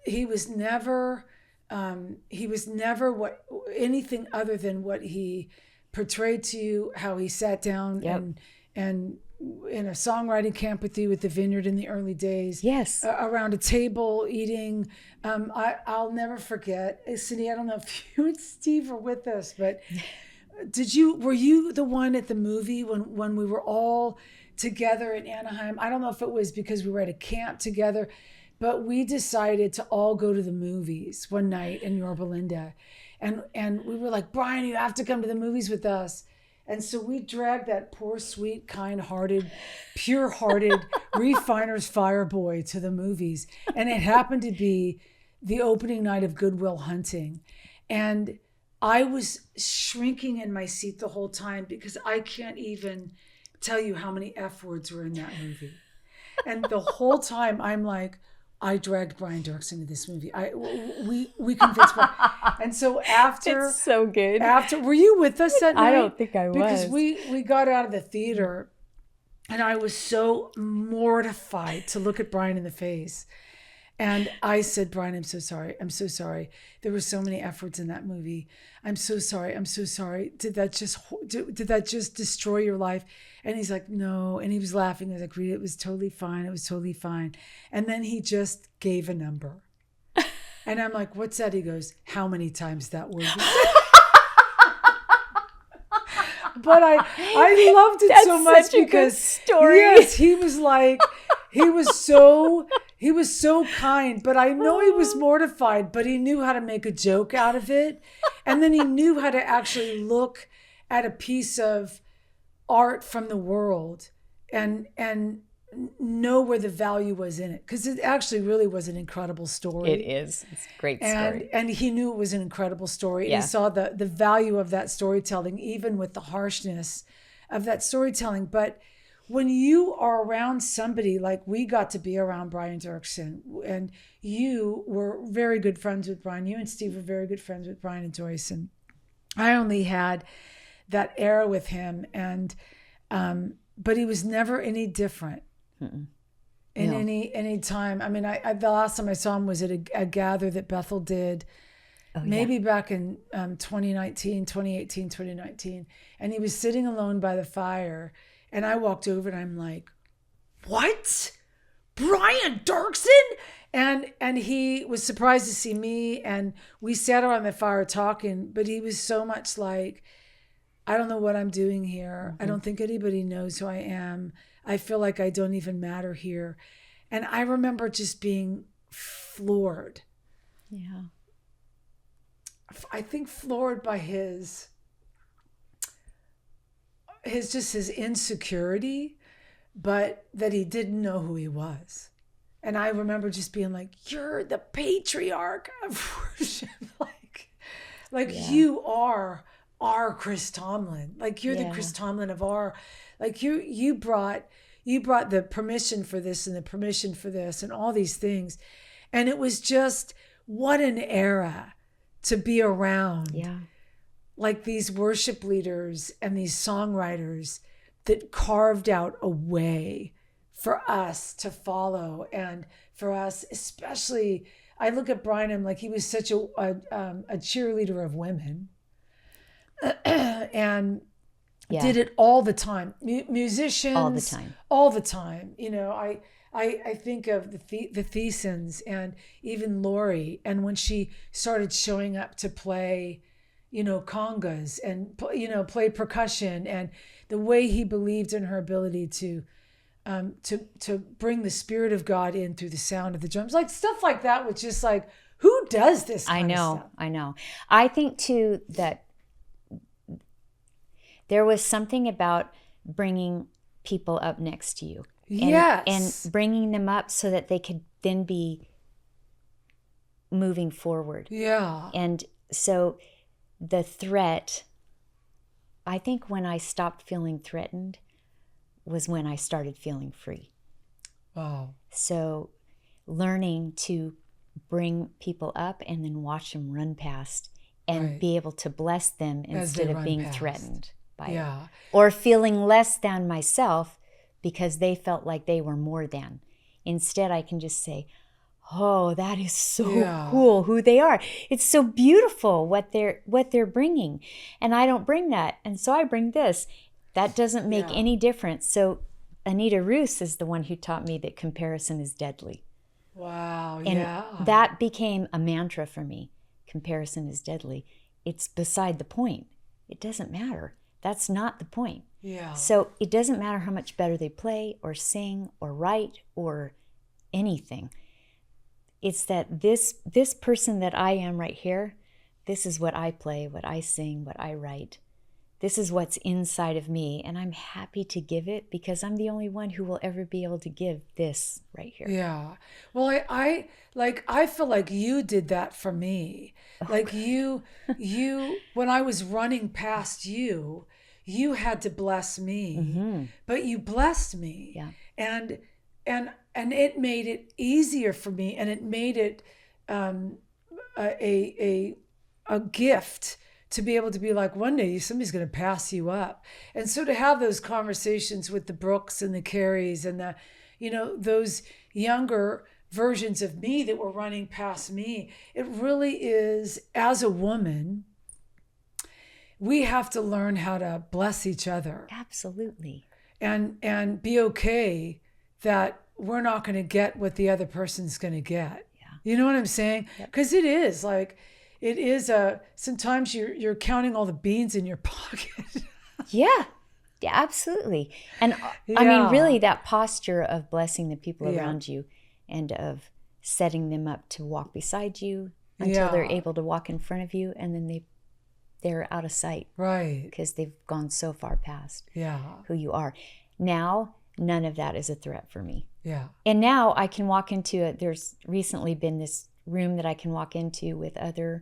He was never what anything other than what he portrayed to you, how he sat down and in a songwriting camp with you at the Vineyard in the early days. Yes. Around a table eating. I'll never forget. Cindy, I don't know if you and Steve were with us, but were you the one at the movie when we were all together in Anaheim? I don't know if it was because we were at a camp together, but we decided to all go to the movies one night in Yorba Linda. And we were like, Brian, you have to come to the movies with us. And so we dragged that poor, sweet, kind-hearted, pure-hearted Refiner's Fire boy to the movies. And it happened to be the opening night of Good Will Hunting. And I was shrinking in my seat the whole time because I can't even tell you how many F words were in that movie. And the whole time I'm like, I dragged Brian Doerksen to this movie. We convinced Brian. And so after, it's so good. Were you with us that night? I don't think I was. Because we got out of the theater and I was so mortified to look at Brian in the face. And I said, Brian, I'm so sorry. I'm so sorry. There were so many F words in that movie. I'm so sorry. I'm so sorry. Did that just destroy your life? And he's like, no. And he was laughing. I was like, Rita, it was totally fine. It was totally fine. And then he just gave a number. And I'm like, what's that? He goes, how many times that word was said? But I loved it so much such a because good story. Yes, he was like, he was so kind, but I know he was mortified, but he knew how to make a joke out of it. And then he knew how to actually look at a piece of art from the world and know where the value was in it. Because it actually really was an incredible story. It is. It's a great story. And he knew it was an incredible story. Yeah. And he saw the value of that storytelling, even with the harshness of that storytelling. But when you are around somebody like we got to be around Brian Doerksen, and you were very good friends with Brian, you and Steve were very good friends with Brian and Doerksen. I only had that era with him, and but he was never any different in any time. I mean, I the last time I saw him was at a gather that Bethel did. Maybe back in 2019, and he was sitting alone by the fire. And I walked over and I'm like, what? Brian Doerksen? And he was surprised to see me. And we sat around the fire talking, but he was so much like, I don't know what I'm doing here. I don't think anybody knows who I am. I feel like I don't even matter here. And I remember just being floored. Yeah. I think floored by his insecurity, but that he didn't know who he was. And I remember just being like, you're the patriarch of worship. You are our Chris Tomlin. Like you're the Chris Tomlin of our, like you brought the permission for this and the permission for this and all these things. And it was just, what an era to be around. Yeah. Like these worship leaders and these songwriters that carved out a way for us to follow. And for us, especially, I look at Brian, I'm like, he was such a cheerleader of women and did it all the time. Musicians. All the time. You know, I think of the Thiessens and even Lori. And when she started showing up to play, congas and, play percussion, and the way he believed in her ability to bring the Spirit of God in through the sound of the drums, like stuff like that was just like, who does this kind of stuff? I know. I think too that there was something about bringing people up next to you. And bringing them up so that they could then be moving forward. Yeah. And so the threat, I think when I stopped feeling threatened was when I started feeling free. Wow. So learning to bring people up and then watch them run past and be able to bless them instead of being threatened by it. Or feeling less than myself because they felt like they were more than. Instead, I can just say, oh, that is so cool who they are. It's so beautiful what they're bringing. And I don't bring that. And so I bring this. That doesn't make any difference. So Anita Roos is the one who taught me that comparison is deadly. Wow, and that became a mantra for me. Comparison is deadly. It's beside the point. It doesn't matter. That's not the point. Yeah. So it doesn't matter how much better they play or sing or write or anything. It's that this person that I am right here, this is what I play, what I sing, what I write. This is what's inside of me, and I'm happy to give it because I'm the only one who will ever be able to give this right here. Yeah. Well, I feel like you did that for me. Like you when I was running past you, you had to bless me, but you blessed me. Yeah. And it made it easier for me, and it made it a gift to be able to be like, one day somebody's going to pass you up. And so to have those conversations with the Brooks and the Carries and the, those younger versions of me that were running past me, it really is, as a woman, we have to learn how to bless each other. Absolutely. And be okay that we're not going to get what the other person's going to get. Yeah. You know what I'm saying? Because it is like, it is sometimes you're counting all the beans in your pocket. Yeah, absolutely. And I mean, really that posture of blessing the people around you and of setting them up to walk beside you until they're able to walk in front of you, and then they're out of sight. Right. Because they've gone so far past who you are. Now, none of that is a threat for me. Yeah. And now I can walk into it. There's recently been this room that I can walk into with other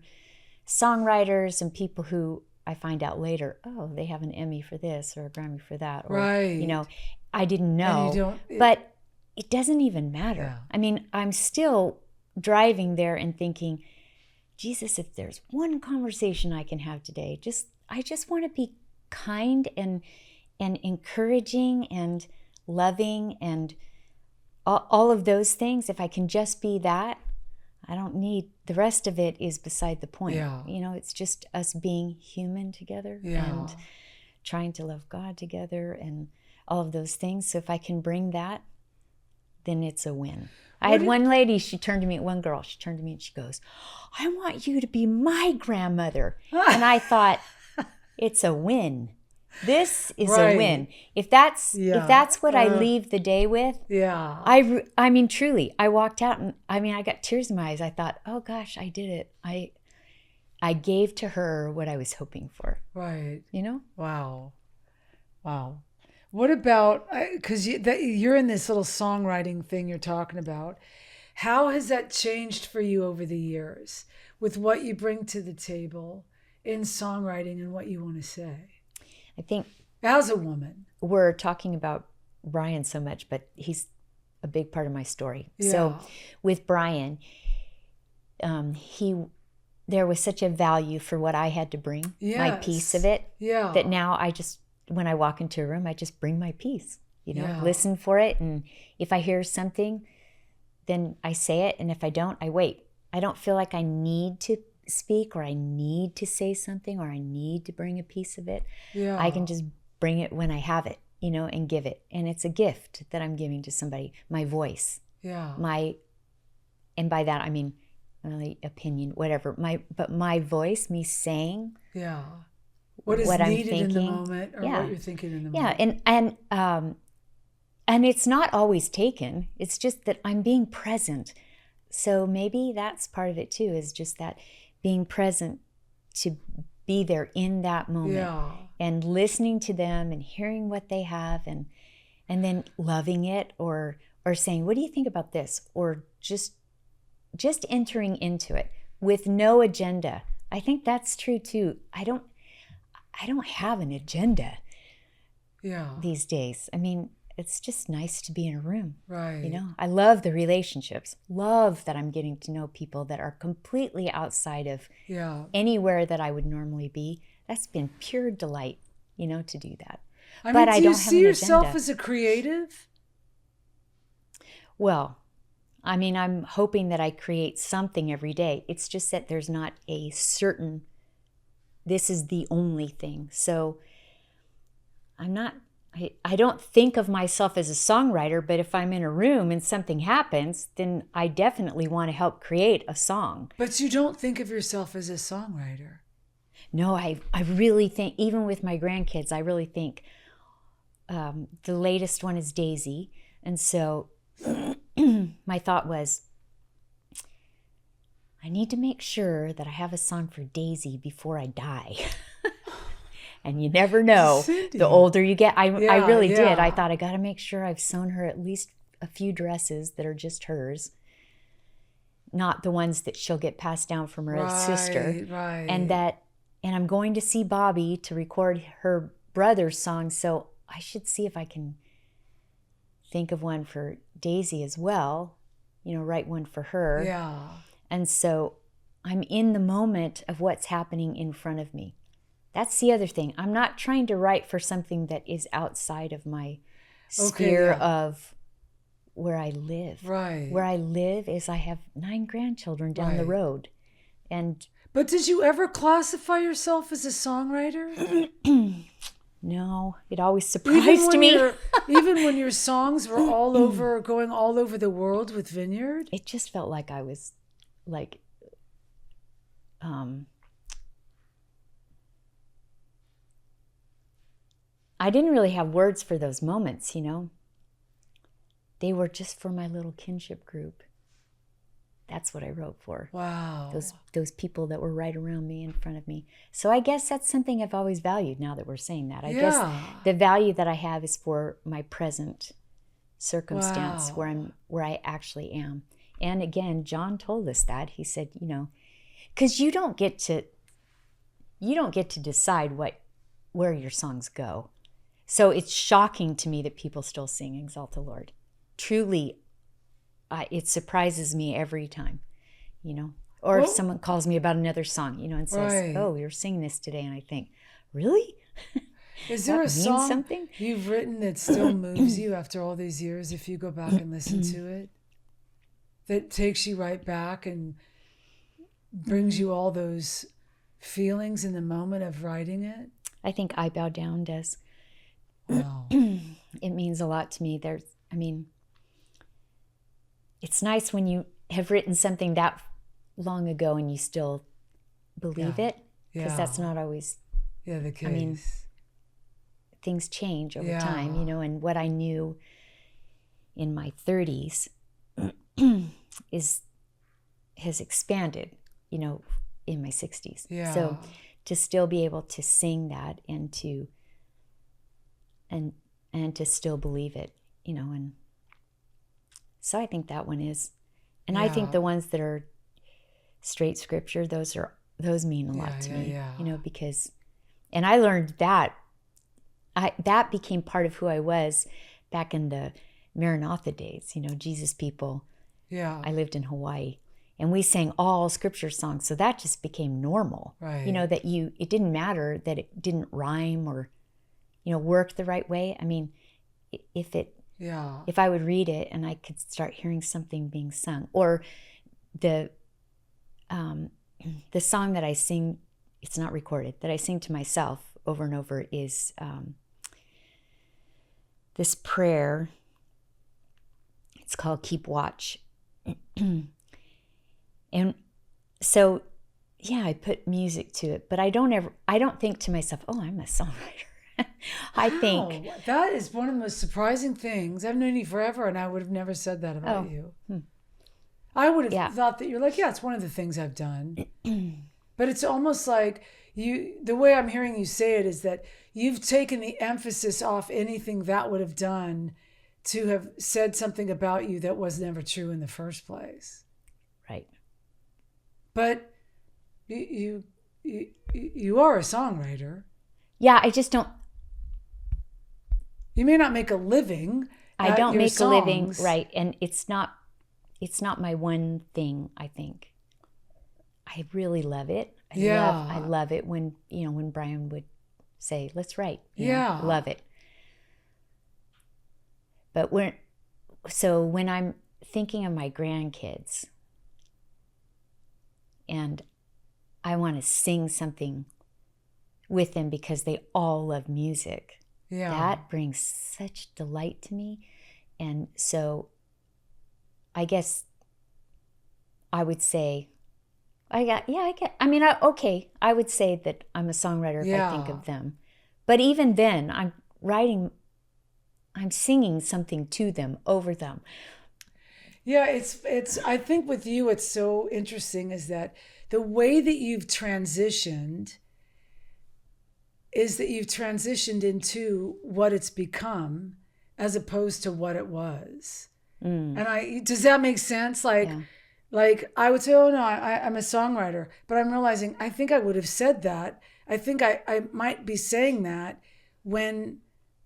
songwriters and people who I find out later, oh, they have an Emmy for this or a Grammy for that. Or, I didn't know. But it doesn't even matter. Yeah. I mean, I'm still driving there and thinking, Jesus, if there's one conversation I can have today, I just want to be kind and encouraging and loving and all of those things. If I can just be that, I don't need, the rest of it is beside the point. Yeah. It's just us being human together and trying to love God together and all of those things. So if I can bring that, then it's a win. I had one girl, she turned to me and she goes, I want you to be my grandmother. And I thought, it's a win. This is a win. If that's what I leave the day with, I mean, truly, I walked out and I got tears in my eyes. I thought, oh gosh, I did it. I gave to her what I was hoping for. Right. Wow. What about, because you're in this little songwriting thing you're talking about. How has that changed for you over the years with what you bring to the table in songwriting and what you want to say? I think as a woman, we're talking about Brian so much, but he's a big part of my story. Yeah. So with Brian, there was such a value for what I had to bring, my piece of it, that now when I walk into a room, I just bring my piece, listen for it. And if I hear something, then I say it. And if I don't, I wait. I don't feel like I need to speak or I need to say something or I need to bring a piece of it. Yeah. I can just bring it when I have it, and give it. And it's a gift that I'm giving to somebody, my voice. Yeah. And by that I mean my opinion, whatever. But my voice, me saying. Yeah. What is needed in the moment or what you're thinking in the moment. Yeah. And it's not always taken. It's just that I'm being present. So maybe that's part of it too, is just that being present, to be there in that moment and listening to them and hearing what they have and then loving it or saying, what do you think about this? Or just just entering into it with no agenda. I think that's true too. I don't have an agenda these days. I mean, it's just nice to be in a room. Right. You know, I love the relationships. Love that I'm getting to know people that are completely outside of anywhere that I would normally be. That's been pure delight, you know, to do that. I but mean, I do don't you have see an yourself agenda. as a creative? Well, I mean, I'm hoping that I create something every day. It's just that there's not a certain, this is the only thing. So I don't think of myself as a songwriter, but if I'm in a room and something happens, then I definitely want to help create a song. But you don't think of yourself as a songwriter. No, I really think, even with my grandkids, I really think the latest one is Daisy. And so my thought was, I need to make sure that I have a song for Daisy before I die. And you never know, Cindy. The older you get. I really yeah. did. I thought I got to make sure I've sewn her at least a few dresses that are just hers, not the ones that she'll get passed down from her sister. Right. And I'm going to see Bobby to record her brother's song, so I should see if I can think of one for Daisy as well, you know, write one for her. Yeah. And so I'm in the moment of what's happening in front of me. That's the other thing. I'm not trying to write for something that is outside of my sphere of where I live. Right. Where I live is I have 9 grandchildren down the road. But did you ever classify yourself as a songwriter? No, it always surprised me. Even when your songs were going all over the world with Vineyard? It just felt like I was like, I didn't really have words for those moments, you know. They were just for my little kinship group. That's what I wrote for. Wow. Those people that were right around me, in front of me. So I guess that's something I've always valued now that we're saying that. I guess the value that I have is for my present circumstance where I actually am. And again, John told us that. He said, you know, because you don't get to decide where your songs go. So it's shocking to me that people still sing Exalt the Lord. Truly, it surprises me every time, you know. Or if someone calls me about another song, you know, and says, "Oh, you're singing this today," and I think, "Really? Is there a song you've written that still moves you after all these years? If you go back and listen to it, that takes you right back and brings you all those feelings in the moment of writing it?" I think "I Bow Down" does. Wow. It means a lot to me. It's nice when you have written something that long ago and you still believe it, because that's not always the case. I mean, things change over time, you know, and what I knew in my 30s has expanded, you know, in my 60s. Yeah. So to still be able to sing that and to still believe it, you know, and so I think that one is, and I think the ones that are straight scripture, those mean a lot to me, you know, because, and I learned that became part of who I was back in the Maranatha days, you know, Jesus people. Yeah. I lived in Hawaii and we sang all scripture songs. So that just became normal, you know, that it didn't matter that it didn't rhyme or, you know, work the right way. I mean, if I would read it and I could start hearing something being sung, or the song that I sing, it's not recorded, that I sing to myself over and over is this prayer. It's called Keep Watch. And so, I put music to it, but I don't think to myself, oh, I'm a songwriter. I think that is one of the most surprising things. I've known you forever and I would have never said that about you. I would have thought that you're like, it's one of the things I've done. But it's almost like the way I'm hearing you say it is that you've taken the emphasis off anything that would have done to have said something about you that was never true in the first place. Right. But you are a songwriter. Yeah, I just don't. You may not make a living. I don't your make songs. a living, right? And it's not my one thing. I think I really love it. I love it when when Brian would say, "Let's write." Love it. But when I'm thinking of my grandkids, and I want to sing something with them because they all love music. Yeah. That brings such delight to me. And so I guess I would say, I would say that I'm a songwriter if I think of them. But even then, I'm singing something to them, over them. Yeah, it's I think with you, it's so interesting is that the way that you've transitioned is that you've transitioned into what it's become as opposed to what it was. And does that make sense? Like I would say, oh no, I'm a songwriter, but I'm realizing I think I would have said that. I think I might be saying that when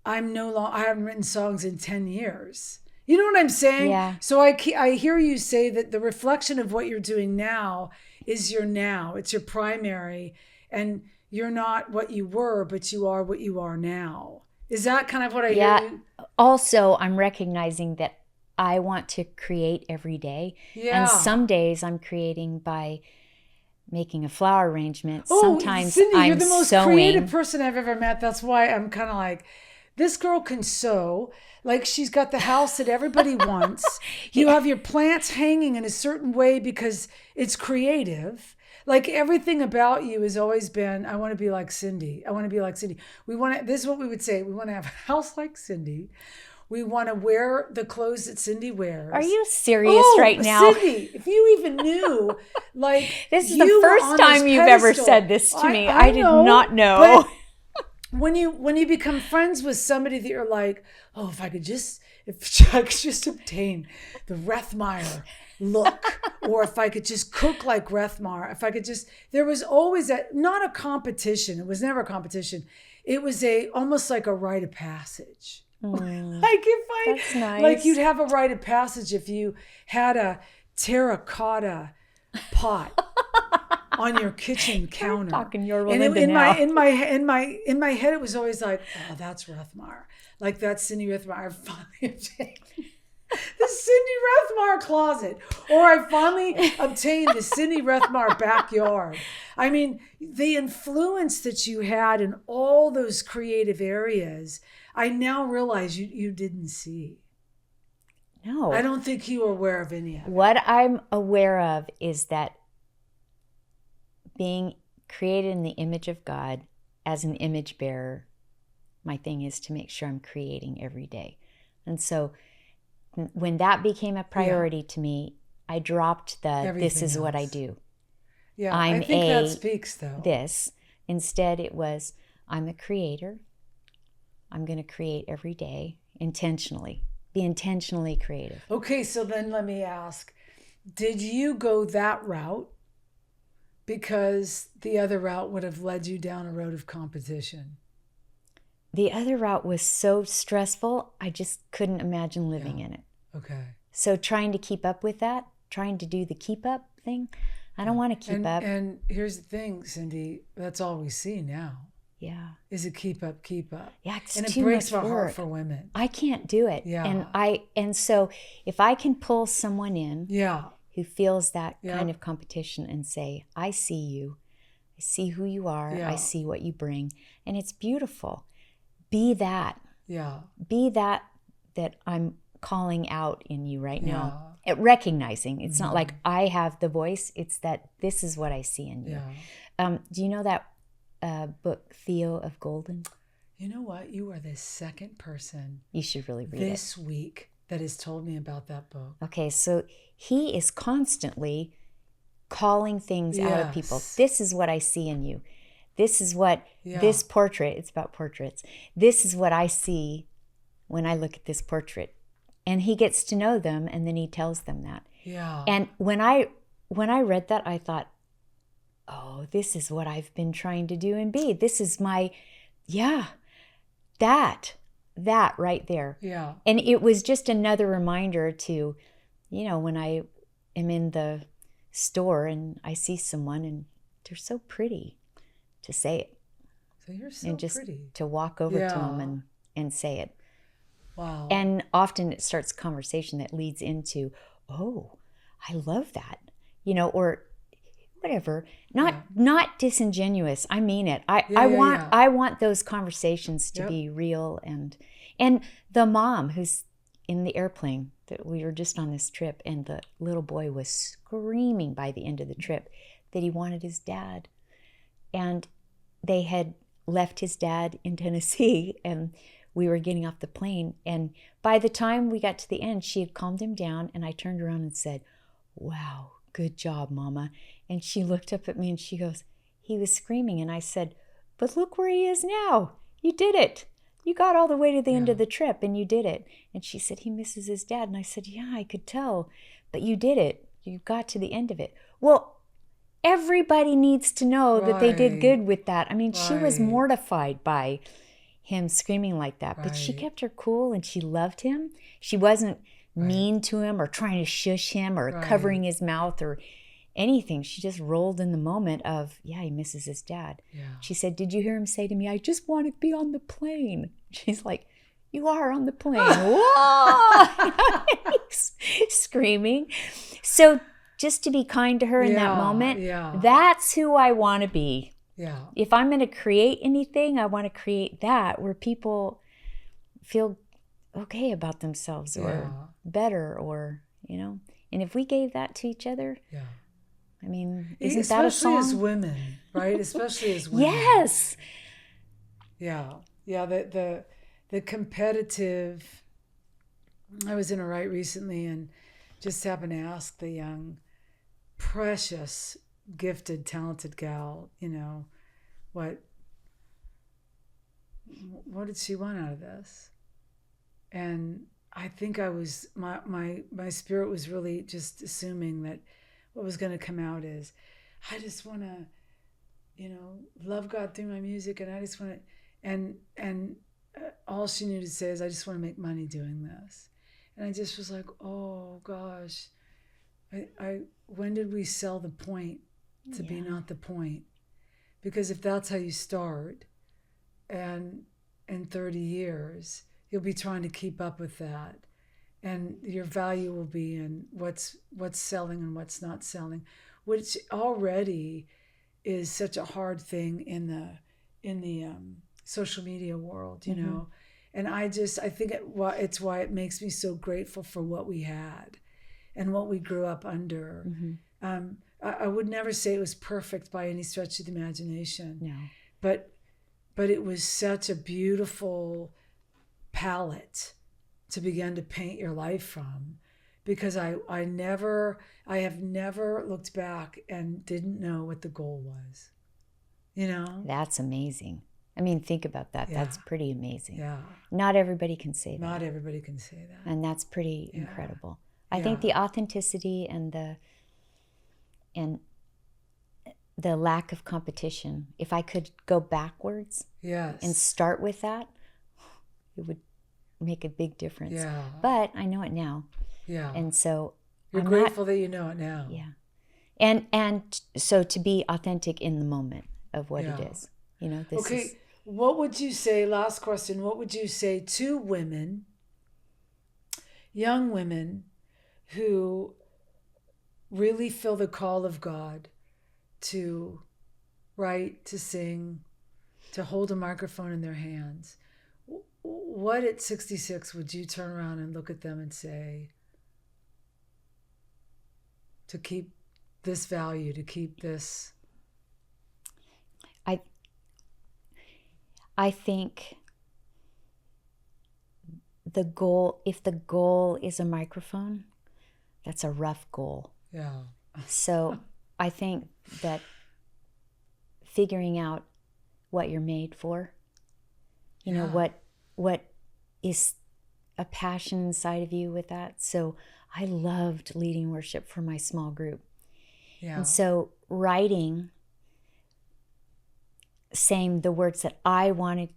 I'm no longer, I haven't written songs in 10 years. You know what I'm saying? Yeah. So I hear you say that the reflection of what you're doing now is your now. It's your primary, and you're not what you were, but you are what you are now. Is that kind of what I hear you? Also, I'm recognizing that I want to create every day. Yeah. And some days I'm creating by making a flower arrangement. Oh, Sometimes Cindy, I'm you're the most sewing. creative person I've ever met. That's why I'm kind of like, this girl can sew. Like, she's got the house that everybody wants. You have your plants hanging in a certain way because it's creative. Like, everything about you has always been, I want to be like Cindy. I want to be like Cindy. This is what we would say. We want to have a house like Cindy. We want to wear the clothes that Cindy wears. Are you serious right now? Cindy, if you even knew, like, this is the first time you've ever said this to me. I did not know. When you become friends with somebody that you're like, oh, if I could just obtain the Rethmeier look, or if I could just cook like Rethmeier, there was always not a competition. It was never a competition. It was almost like a rite of passage. That's nice. Like, you'd have a rite of passage if you had a terracotta pot on your kitchen counter. You're talking your and in now. in my head, it was always like, oh, that's Rethmeier. Like, that's Cindy Rethmeier. I finally obtained the Cindy Rethmeier closet, or I finally obtained the Cindy Rethmeier backyard. I mean, the influence that you had in all those creative areas, I now realize you didn't see. No. I don't think you were aware of any of it. What I'm aware of is that being created in the image of God as an image bearer, my thing is to make sure I'm creating every day. And so when that became a priority to me, I dropped this is what I do. Yeah, I think that speaks though. This. Instead, it was, I'm a creator. I'm going to create every day intentionally. Be intentionally creative. Okay, so then let me ask, did you go that route because the other route would have led you down a road of competition? The other route was so stressful, I just couldn't imagine living in it. Okay. So trying to keep up with that, trying to do the keep up thing, I don't want to keep up. And here's the thing, Cindy, that's all we see now. Yeah. Is it keep up. Yeah, it's and too it breaks much my work. heart for women. I can't do it. Yeah. And so if I can pull someone in who feels that kind of competition and say, I see you, I see who you are, I see what you bring, and it's beautiful. Be that. Yeah. Be that I'm calling out in you right now. Recognizing. It's not like I have the voice, it's that this is what I see in you. Yeah. Do you know that book, Theo of Golden? You know what? You are the second person you should really read this week that has told me about that book. Okay, so he is constantly calling things out of people. This is what I see in you. This is what this portrait, it's about portraits. This is what I see when I look at this portrait. And he gets to know them, and then he tells them that. Yeah. And when I when I read that, I thought, oh, this is what I've been trying to do and be. This is my, that right there. Yeah. And it was just another reminder to, when I am in the store and I see someone and they're so pretty, to say it. So you're so and just pretty. to walk over to them and say it. Wow. And often it starts conversation that leads into, oh, I love that, or whatever. Not disingenuous. I mean it. I want those conversations to be real. And the mom who's in the airplane, that we were just on this trip, and the little boy was screaming by the end of the trip that he wanted his dad. And they had left his dad in Tennessee, and we were getting off the plane. And by the time we got to the end, she had calmed him down, and I turned around and said, wow, good job, Mama. And she looked up at me and she goes, he was screaming. And I said, but look where he is now. You did it. You got all the way to the end of the trip and you did it. And she said, he misses his dad. And I said, yeah, I could tell, but you did it. You got to the end of it. Well, everybody needs to know that they did good with that. I mean, she was mortified by him screaming like that, but she kept her cool and she loved him. She wasn't mean to him or trying to shush him or covering his mouth or anything. She just rolled in the moment of, he misses his dad. Yeah. She said, did you hear him say to me, I just want to be on the plane? She's like, you are on the plane. Whoa! Screaming. So just to be kind to her in that moment, that's who I want to be. Yeah. If I'm going to create anything, I want to create that where people feel okay about themselves or better or, and if we gave that to each other, I mean, isn't that a song? Especially as women, right? Especially as women. Yes. Yeah. Yeah. The competitive, I was in a write recently and just happened to ask the young, precious, gifted, talented gal, what did she want out of this? And I think I was, my spirit was really just assuming that what was going to come out is, I just want to, love God through my music, and I just want to, and all she knew to say is, I just want to make money doing this. And I just was like, oh gosh, when did we sell the point to be not the point? Because if that's how you start, and in 30 years, you'll be trying to keep up with that. And your value will be in what's selling and what's not selling, which already is such a hard thing in the social media world, you know. And I think it's why it makes me so grateful for what we had and what we grew up under. I would never say it was perfect by any stretch of the imagination. No. But it was such a beautiful palette to begin to paint your life from, because I have never looked back and didn't know what the goal was. That's amazing. I mean, think about that. Yeah. That's pretty amazing. Yeah. Not everybody can say that. Not everybody can say that. And that's pretty incredible. I think the authenticity and the lack of competition, if I could go backwards and start with that, it would make a big difference. Yeah. But I know it now. Yeah. And so you're grateful that you know it now. Yeah. And so to be authentic in the moment of what it is. What would you say, last question, what would you say to women, young women, who really feel the call of God to write, to sing, to hold a microphone in their hands? What at 66 would you turn around and look at them and say, to keep this value, to keep this? I think the goal, if the goal is a microphone, that's a rough goal. Yeah. So I think that figuring out what you're made for, what is a passion inside of you with that. So I loved leading worship for my small group. Yeah. And so writing, saying the words that I wanted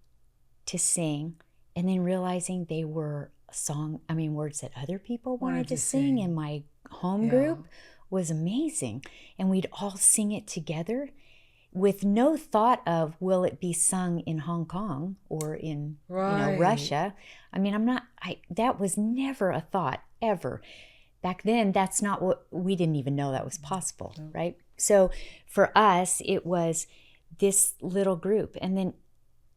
to sing, and then realizing they were words that other people wanted to sing in my home group was amazing. And we'd all sing it together with no thought of, will it be sung in Hong Kong or in Russia? I mean, that was never a thought ever. Back then, that's not what, we didn't even know that was possible, right? So for us, it was this little group. And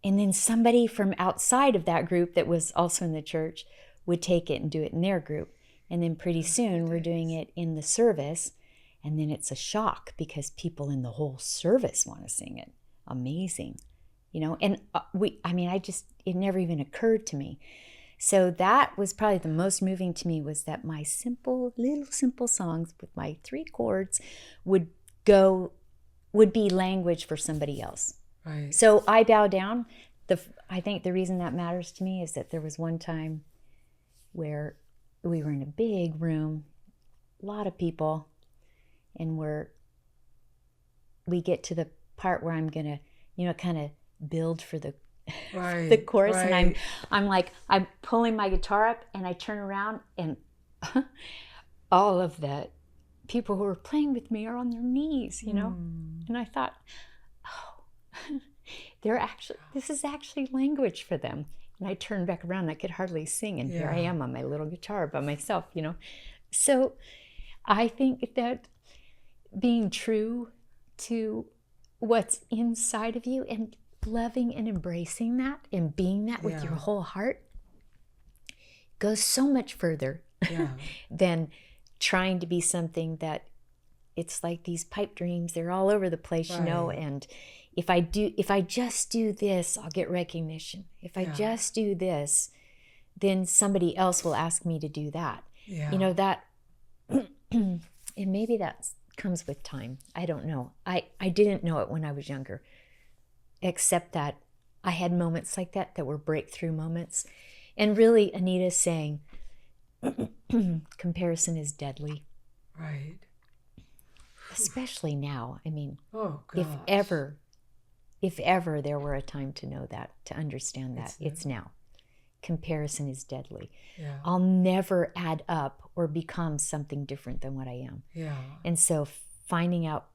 then somebody from outside of that group that was also in the church would take it and do it in their group. And then pretty soon we're doing it in the service. And then it's a shock because people in the whole service want to sing it. Amazing. And it never even occurred to me. So that was probably the most moving to me, was that my little simple songs with my 3 chords would be language for somebody else. Right. So I bow down. I think the reason that matters to me is that there was one time where we were in a big room, a lot of people, and we get to the part where I'm gonna, kind of build for the the chorus, and I'm pulling my guitar up, and I turn around, and all of the people who are playing with me are on their knees, and I thought, oh, this is actually language for them. And I turned back around, and I could hardly sing, and here I am on my little guitar by myself, So I think that being true to what's inside of you and loving and embracing that and being that with your whole heart goes so much further than trying to be something that, it's like these pipe dreams, they're all over the place, and if I just do this, I'll get recognition. If I just do this, then somebody else will ask me to do that. That, and maybe that comes with time. I don't know. I didn't know it when I was younger, except that I had moments like that were breakthrough moments. And really, Anita's saying, comparison is deadly. Right. Especially now. I mean, oh, if ever there were a time to know that, to understand that, it's now. Comparison is deadly. Yeah. I'll never add up or become something different than what I am. Yeah. And so finding out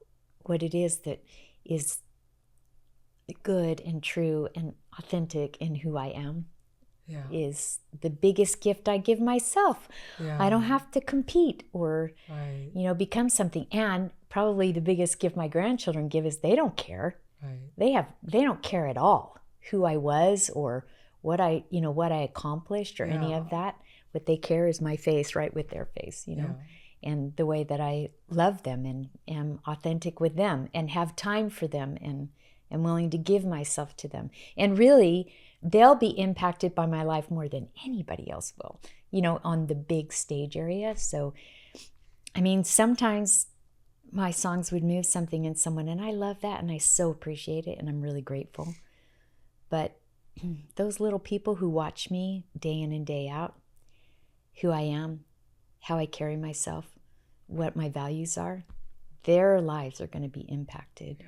what it is that is good and true and authentic in who I am is the biggest gift I give myself. I don't have to compete or become something. And probably the biggest gift my grandchildren give is they don't care. They don't care at all who I was or what I accomplished or any of that. What they care is my face right with their face, and the way that I love them and am authentic with them and have time for them and am willing to give myself to them. And really, they'll be impacted by my life more than anybody else will, on the big stage area. So, I mean, sometimes my songs would move something in someone, and I love that, and I so appreciate it, and I'm really grateful. But those little people who watch me day in and day out, who I am, how I carry myself, what my values are, their lives are going to be impacted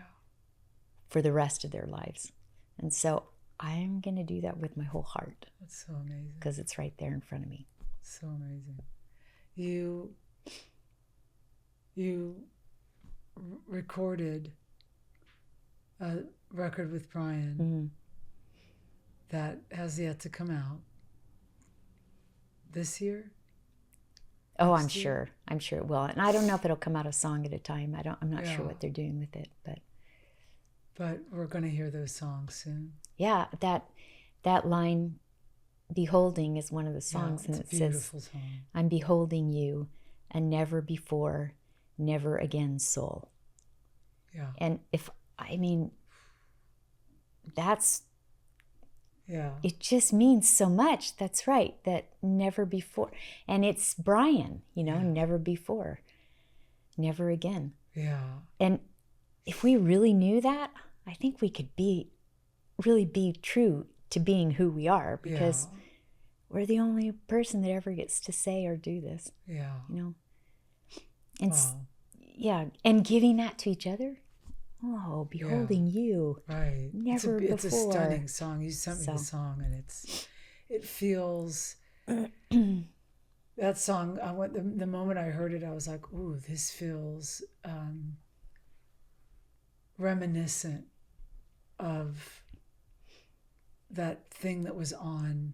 for the rest of their lives. And so I'm going to do that with my whole heart. That's so amazing. Because it's right there in front of me. So amazing. You recorded a record with Brian that has yet to come out this year. Oh, I'm sure it will. And I don't know if it'll come out a song at a time. I'm not sure what they're doing with it, but we're going to hear those songs soon. Yeah, that line, "Beholding," is one of the songs, and it says, song. "I'm beholding you, a never before, never again soul." Yeah. And that's, it just means so much. That's right. That never before. And it's Brian, never before, never again. Yeah. And if we really knew that, I think we could really be true to being who we are, because we're the only person that ever gets to say or do this. Yeah. And Yeah, and giving that to each other. Oh, beholding you. Right. Never before. It's a stunning song. You sent me the song, and it feels. That song, the moment I heard it, I was like, ooh, this feels reminiscent of that thing that was on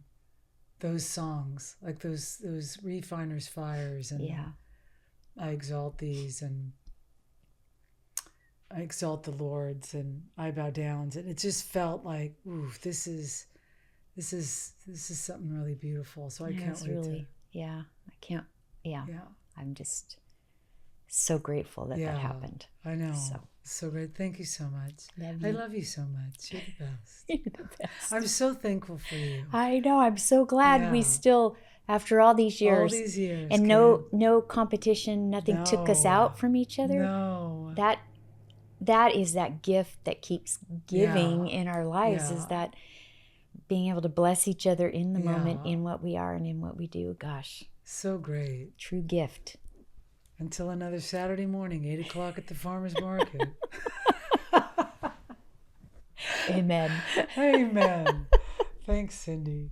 those songs, like those Refiner's Fires, and I Exalt These, and I Exalt the Lords, and I Bow Downs, and it just felt like, ooh, this is something really beautiful. So I can't wait to. Yeah, I can't. Yeah. I'm just so grateful that happened. I know. So great. Thank you so much. I love you so much. You're the best. You're the best. I'm so thankful for you. I know. I'm so glad we still, after all these years, and no competition, nothing took us out from each other. No. That is that gift that keeps giving in our lives, is that being able to bless each other in the moment, in what we are and in what we do. Gosh. So great. True gift. Until another Saturday morning, 8:00 at the farmer's market. Amen. Amen. Thanks, Cindy.